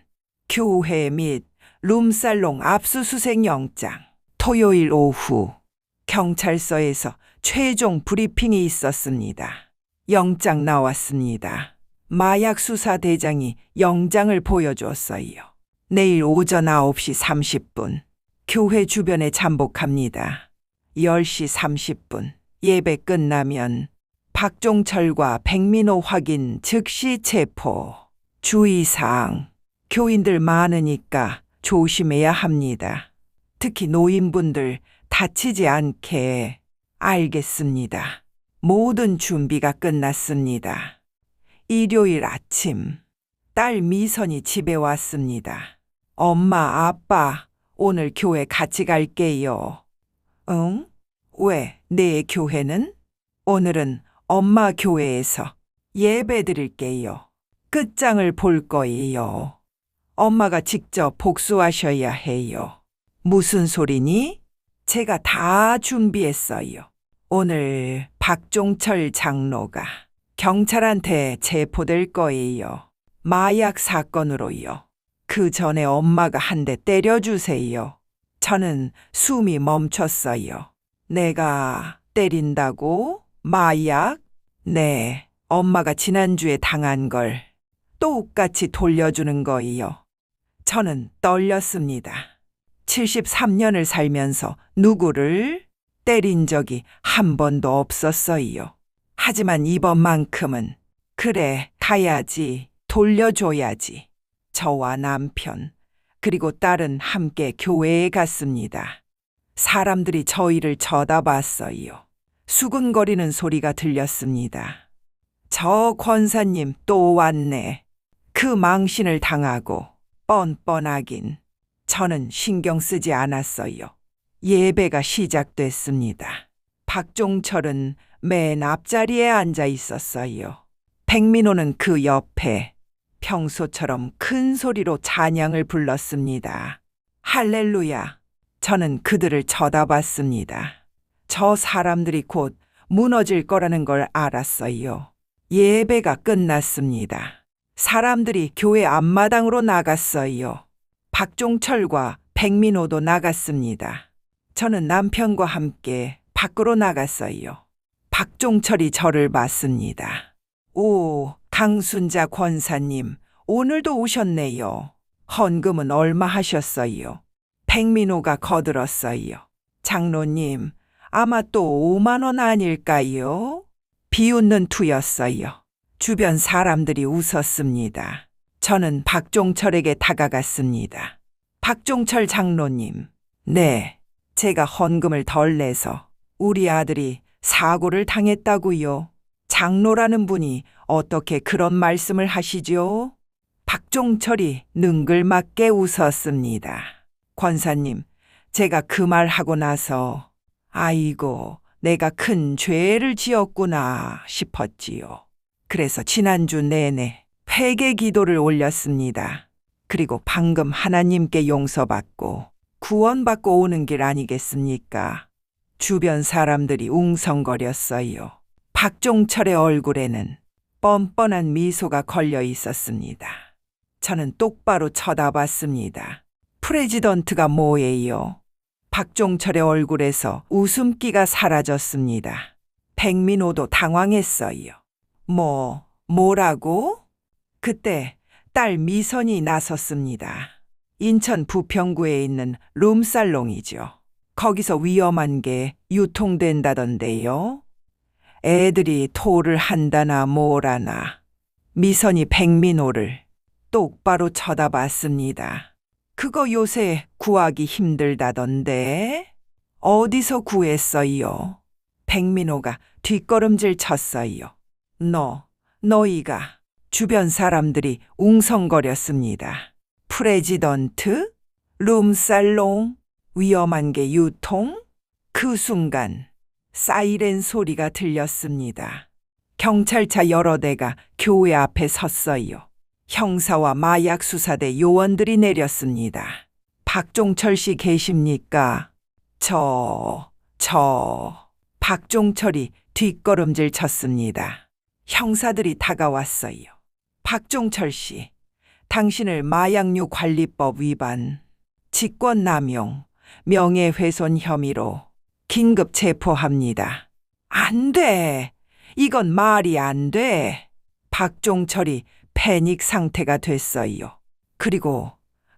교회 및 룸살롱 압수수색 영장. 토요일 오후 경찰서에서 최종 브리핑이 있었습니다. 영장 나왔습니다. 마약 수사 대장이 영장을 보여줬어요. 내일 오전 9시 30분 교회 주변에 잠복합니다. 10시 30분 예배 끝나면 박종철과 백민호 확인 즉시 체포. 주의사항. 교인들 많으니까 조심해야 합니다. 특히 노인분들 다치지 않게. 알겠습니다. 모든 준비가 끝났습니다. 일요일 아침, 딸 미선이 집에 왔습니다. 엄마, 아빠, 오늘 교회 같이 갈게요. 응? 왜, 내 교회는? 오늘은 엄마 교회에서 예배 드릴게요. 끝장을 볼 거예요. 엄마가 직접 복수하셔야 해요. 무슨 소리니? 제가 다 준비했어요. 오늘 박종철 장로가 경찰한테 체포될 거예요. 마약 사건으로요. 그 전에 엄마가 한 대 때려주세요. 저는 숨이 멈췄어요. 내가 때린다고? 마약? 네, 엄마가 지난주에 당한 걸 똑같이 돌려주는 거예요. 저는 떨렸습니다. 73년을 살면서 누구를 때린 적이 한 번도 없었어요. 하지만 이번만큼은 그래, 가야지, 돌려줘야지. 저와 남편, 그리고 딸은 함께 교회에 갔습니다. 사람들이 저희를 쳐다봤어요. 수근거리는 소리가 들렸습니다. 저 권사님 또 왔네. 그 망신을 당하고 뻔뻔하긴. 저는 신경 쓰지 않았어요. 예배가 시작됐습니다. 박종철은 맨 앞자리에 앉아 있었어요. 백민호는 그 옆에 평소처럼 큰 소리로 찬양을 불렀습니다. 할렐루야. 저는 그들을 쳐다봤습니다. 저 사람들이 곧 무너질 거라는 걸 알았어요. 예배가 끝났습니다. 사람들이 교회 앞마당으로 나갔어요. 박종철과 백민호도 나갔습니다. 저는 남편과 함께 밖으로 나갔어요. 박종철이 저를 봤습니다. 오, 강순자 권사님, 오늘도 오셨네요. 헌금은 얼마 하셨어요? 백민호가 거들었어요. 장로님, 아마 또 5만 원 아닐까요? 비웃는 투였어요. 주변 사람들이 웃었습니다. 저는 박종철에게 다가갔습니다. 박종철 장로님, 네, 제가 헌금을 덜 내서 우리 아들이 사고를 당했다고요. 장로라는 분이 어떻게 그런 말씀을 하시죠? 박종철이 능글맞게 웃었습니다. 권사님, 제가 그 말하고 나서 아이고, 내가 큰 죄를 지었구나 싶었지요. 그래서 지난주 내내 회개 기도를 올렸습니다. 그리고 방금 하나님께 용서받고 구원받고 오는 길 아니겠습니까? 주변 사람들이 웅성거렸어요. 박종철의 얼굴에는 뻔뻔한 미소가 걸려 있었습니다. 저는 똑바로 쳐다봤습니다. 프레지던트가 뭐예요? 박종철의 얼굴에서 웃음기가 사라졌습니다. 백민호도 당황했어요. 뭐라고? 그때 딸 미선이 나섰습니다. 인천 부평구에 있는 룸살롱이죠. 거기서 위험한 게 유통된다던데요. 애들이 토를 한다나 뭐라나. 미선이 백민호를 똑바로 쳐다봤습니다. 그거 요새 구하기 힘들다던데. 어디서 구했어요? 백민호가 뒷걸음질 쳤어요. 너희가. 주변 사람들이 웅성거렸습니다. 프레지던트? 룸살롱? 위험한 게 유통? 그 순간 사이렌 소리가 들렸습니다. 경찰차 여러 대가 교회 앞에 섰어요. 형사와 마약 수사대 요원들이 내렸습니다. 박종철 씨 계십니까? 박종철이 뒷걸음질 쳤습니다. 형사들이 다가왔어요. 박종철 씨, 당신을 마약류 관리법 위반, 직권남용, 명예훼손 혐의로 긴급 체포합니다. 안 돼. 이건 말이 안 돼. 박종철이 패닉 상태가 됐어요. 그리고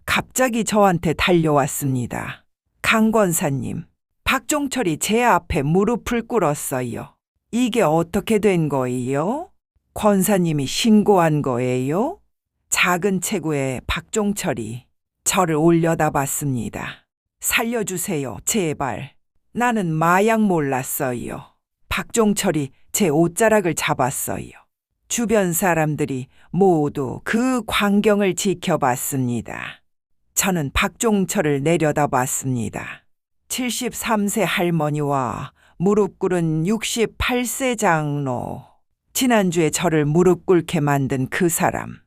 갑자기 저한테 달려왔습니다. 강 권사님, 박종철이 제 앞에 무릎을 꿇었어요. 이게 어떻게 된 거예요? 권사님이 신고한 거예요? 작은 체구에 박종철이 저를 올려다 봤습니다. 살려주세요, 제발. 나는 마약 몰랐어요. 박종철이 제 옷자락을 잡았어요. 주변 사람들이 모두 그 광경을 지켜봤습니다. 저는 박종철을 내려다봤습니다. 73세 할머니와 무릎 꿇은 68세 장로. 지난주에 저를 무릎 꿇게 만든 그 사람.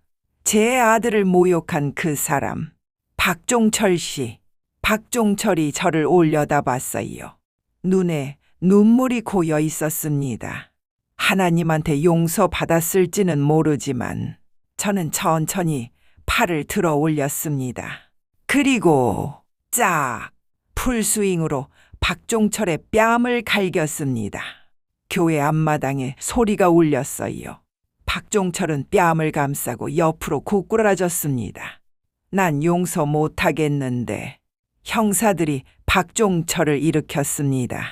제 아들을 모욕한 그 사람. 박종철 씨. 박종철이 저를 올려다봤어요. 눈에 눈물이 고여 있었습니다. 하나님한테 용서받았을지는 모르지만 저는 천천히 팔을 들어 올렸습니다. 그리고 짝! 풀스윙으로 박종철의 뺨을 갈겼습니다. 교회 앞마당에 소리가 울렸어요. 박종철은 뺨을 감싸고 옆으로 고꾸라졌습니다. 난 용서 못하겠는데 형사들이 박종철을 일으켰습니다.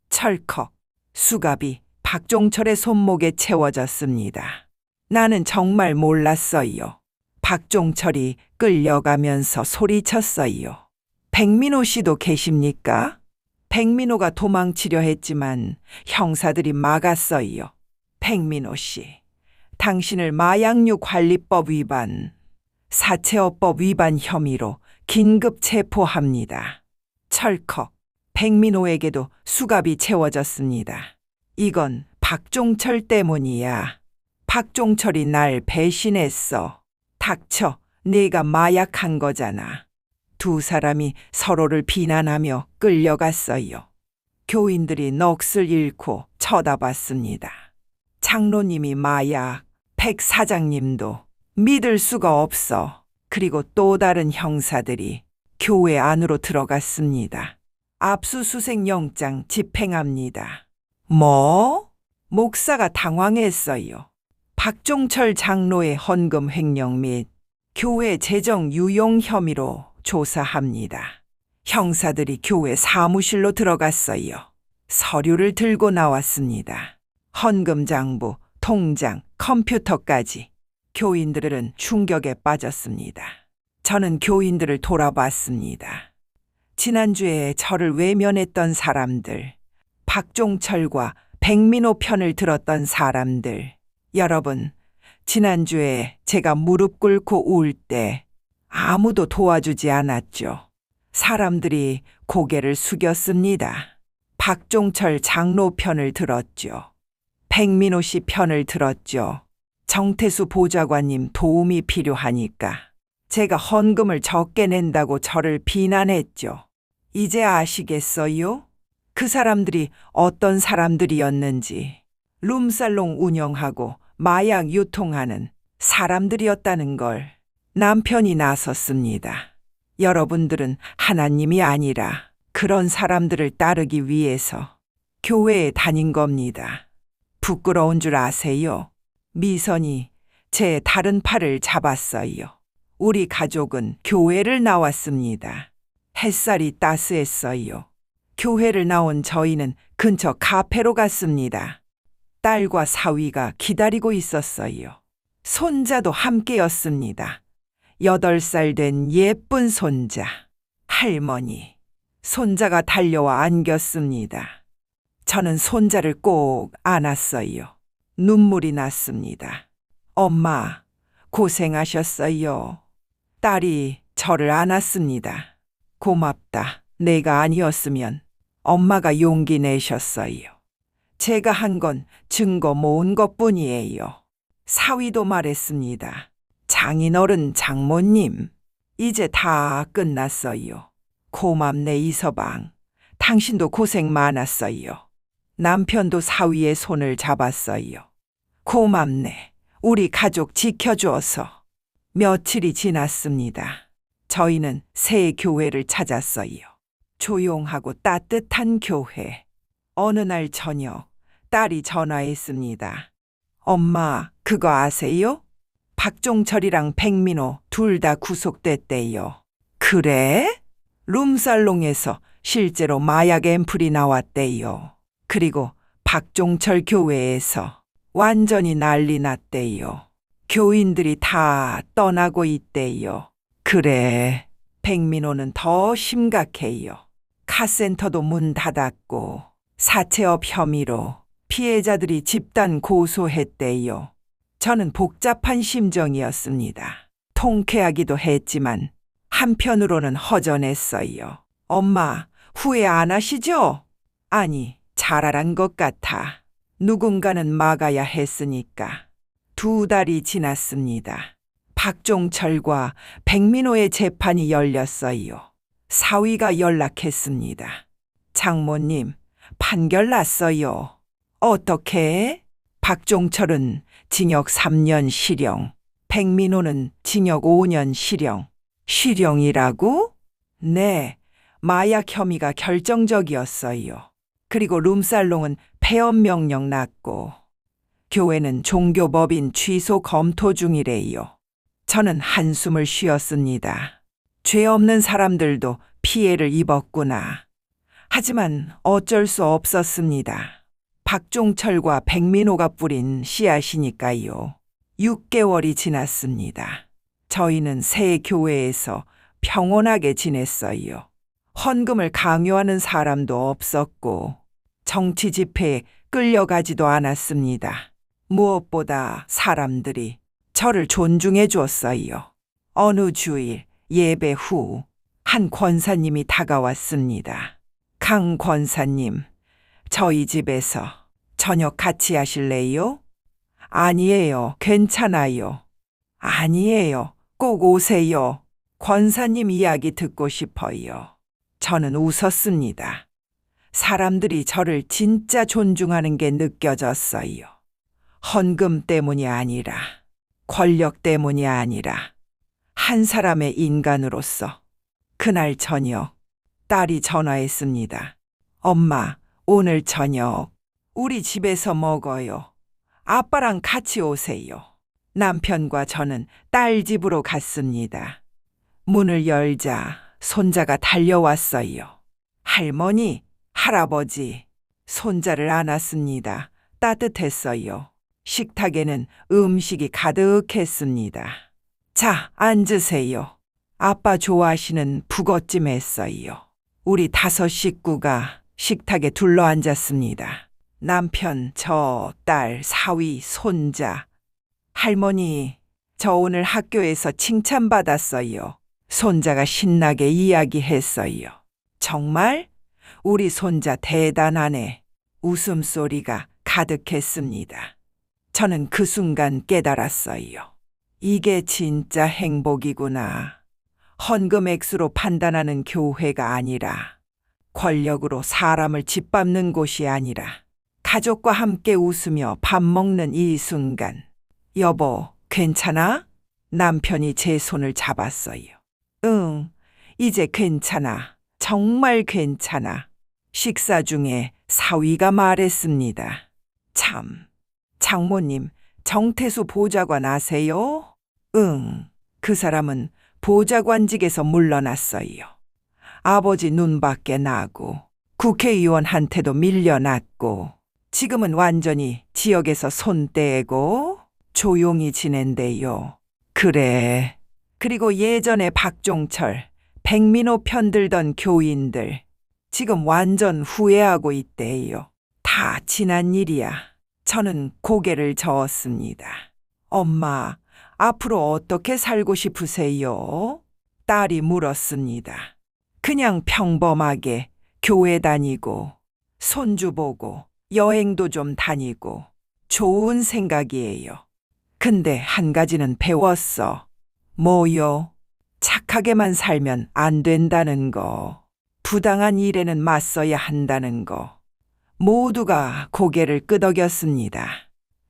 철컥, 수갑이 박종철의 손목에 채워졌습니다. 나는 정말 몰랐어요. 박종철이 끌려가면서 소리쳤어요. 백민호 씨도 계십니까? 백민호가 도망치려 했지만 형사들이 막았어요. 백민호 씨, 당신을 마약류 관리법 위반, 사채업법 위반 혐의로 긴급 체포합니다. 철컥, 백민호에게도 수갑이 채워졌습니다. 이건 박종철 때문이야. 박종철이 날 배신했어. 닥쳐, 네가 마약한 거잖아. 두 사람이 서로를 비난하며 끌려갔어요. 교인들이 넋을 잃고 쳐다봤습니다. 장로님이 마약, 백 사장님도 믿을 수가 없어. 그리고 또 다른 형사들이 교회 안으로 들어갔습니다. 압수수색 영장 집행합니다. 뭐? 목사가 당황했어요. 박종철 장로의 헌금 횡령 및 교회 재정 유용 혐의로 조사합니다. 형사들이 교회 사무실로 들어갔어요. 서류를 들고 나왔습니다. 헌금 장부, 통장, 컴퓨터까지. 교인들은 충격에 빠졌습니다. 저는 교인들을 돌아봤습니다. 지난주에 저를 외면했던 사람들, 박종철과 백민호 편을 들었던 사람들. 여러분, 지난주에 제가 무릎 꿇고 울 때 아무도 도와주지 않았죠. 사람들이 고개를 숙였습니다. 박종철 장로 편을 들었죠. 백민호 씨 편을 들었죠. 정태수 보좌관님 도움이 필요하니까 제가 헌금을 적게 낸다고 저를 비난했죠. 이제 아시겠어요? 그 사람들이 어떤 사람들이었는지. 룸살롱 운영하고 마약 유통하는 사람들이었다는 걸. 남편이 나섰습니다. 여러분들은 하나님이 아니라 그런 사람들을 따르기 위해서 교회에 다닌 겁니다. 부끄러운 줄 아세요? 미선이 제 다른 팔을 잡았어요. 우리 가족은 교회를 나왔습니다. 햇살이 따스했어요. 교회를 나온 저희는 근처 카페로 갔습니다. 딸과 사위가 기다리고 있었어요. 손자도 함께였습니다. 8살 된 예쁜 손자. 할머니. 손자가 달려와 안겼습니다. 저는 손자를 꼭 안았어요. 눈물이 났습니다. 엄마, 고생하셨어요. 딸이 저를 안았습니다. 고맙다. 내가 아니었으면 엄마가 용기 내셨어요. 제가 한 건 증거 모은 것뿐이에요. 사위도 말했습니다. 장인어른 장모님, 이제 다 끝났어요. 고맙네 이서방. 당신도 고생 많았어요. 남편도 사위의 손을 잡았어요. 고맙네. 우리 가족 지켜줘서. 며칠이 지났습니다. 저희는 새 교회를 찾았어요. 조용하고 따뜻한 교회. 어느 날 저녁 딸이 전화했습니다. 엄마, 그거 아세요? 박종철이랑 백민호 둘 다 구속됐대요. 그래? 룸살롱에서 실제로 마약 앰플이 나왔대요. 그리고 박종철 교회에서 완전히 난리 났대요. 교인들이 다 떠나고 있대요. 그래, 백민호는 더 심각해요. 카센터도 문 닫았고 사채업 혐의로 피해자들이 집단 고소했대요. 저는 복잡한 심정이었습니다. 통쾌하기도 했지만 한편으로는 허전했어요. 엄마, 후회 안 하시죠? 아니, 잘하란 것 같아. 누군가는 막아야 했으니까. 2달이 지났습니다. 박종철과 백민호의 재판이 열렸어요. 사위가 연락했습니다. 장모님, 판결 났어요. 어떻게? 박종철은 징역 3년 실형, 백민호는 징역 5년 실형. 실형이라고? 네, 마약 혐의가 결정적이었어요. 그리고 룸살롱은 폐업 명령 났고 교회는 종교법인 취소 검토 중이래요. 저는 한숨을 쉬었습니다. 죄 없는 사람들도 피해를 입었구나. 하지만 어쩔 수 없었습니다. 박종철과 백민호가 뿌린 씨앗이니까요. 6개월이 지났습니다. 저희는 새 교회에서 평온하게 지냈어요. 헌금을 강요하는 사람도 없었고 정치 집회에 끌려가지도 않았습니다. 무엇보다 사람들이 저를 존중해 줬어요. 어느 주일 예배 후 한 권사님이 다가왔습니다. 강 권사님, 저희 집에서 저녁 같이 하실래요? 아니에요, 괜찮아요. 아니에요, 꼭 오세요. 권사님 이야기 듣고 싶어요. 저는 웃었습니다. 사람들이 저를 진짜 존중하는 게 느껴졌어요. 헌금 때문이 아니라, 권력 때문이 아니라, 한 사람의 인간으로서. 그날 저녁, 딸이 전화했습니다. 엄마, 오늘 저녁 우리 집에서 먹어요. 아빠랑 같이 오세요. 남편과 저는 딸 집으로 갔습니다. 문을 열자 손자가 달려왔어요. 할머니, 할아버지, 손자를 안았습니다. 따뜻했어요. 식탁에는 음식이 가득했습니다. 자, 앉으세요. 아빠 좋아하시는 북어찜 했어요. 우리 5 식구가 식탁에 둘러앉았습니다. 남편, 저, 딸, 사위, 손자. 할머니, 저 오늘 학교에서 칭찬받았어요. 손자가 신나게 이야기했어요. 정말? 우리 손자 대단하네. 웃음소리가 가득했습니다. 저는 그 순간 깨달았어요. 이게 진짜 행복이구나. 헌금 액수로 판단하는 교회가 아니라, 권력으로 사람을 짓밟는 곳이 아니라, 가족과 함께 웃으며 밥 먹는 이 순간. 여보, 괜찮아? 남편이 제 손을 잡았어요. 응, 이제 괜찮아. 정말 괜찮아. 식사 중에 사위가 말했습니다. 참, 장모님, 정태수 보좌관 아세요? 응, 그 사람은 보좌관직에서 물러났어요. 아버지 눈밖에 나고 국회의원한테도 밀려났고 지금은 완전히 지역에서 손 떼고 조용히 지낸대요. 그래. 그리고 예전에 박종철, 백민호 편들던 교인들 지금 완전 후회하고 있대요. 다 지난 일이야. 저는 고개를 저었습니다. 엄마, 앞으로 어떻게 살고 싶으세요? 딸이 물었습니다. 그냥 평범하게 교회 다니고 손주 보고 여행도 좀 다니고 좋은 생각이에요. 근데 한 가지는 배웠어. 뭐요? 착하게만 살면 안 된다는 거. 부당한 일에는 맞서야 한다는 거. 모두가 고개를 끄덕였습니다.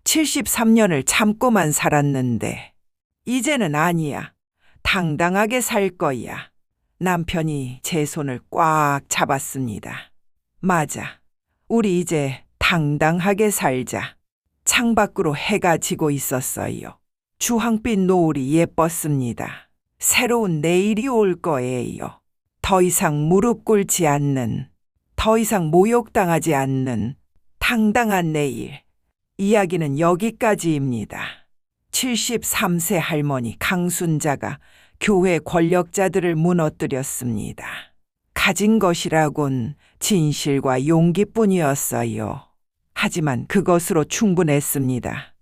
73년을 참고만 살았는데 이제는 아니야. 당당하게 살 거야. 남편이 제 손을 꽉 잡았습니다. 맞아. 우리 이제 당당하게 살자. 창밖으로 해가 지고 있었어요. 주황빛 노을이 예뻤습니다. 새로운 내일이 올 거예요. 더 이상 무릎 꿇지 않는, 더 이상 모욕당하지 않는 당당한 내일. 이야기는 여기까지입니다. 73세 할머니 강순자가 교회 권력자들을 무너뜨렸습니다. 가진 것이라곤 진실과 용기뿐이었어요. 하지만 그것으로 충분했습니다.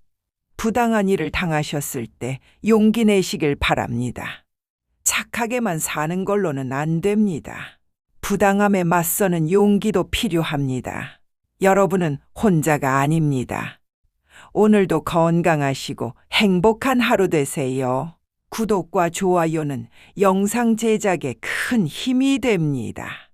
부당한 일을 당하셨을 때 용기 내시길 바랍니다. 착하게만 사는 걸로는 안 됩니다. 부당함에 맞서는 용기도 필요합니다. 여러분은 혼자가 아닙니다. 오늘도 건강하시고 행복한 하루 되세요. 구독과 좋아요는 영상 제작에 큰 힘이 됩니다.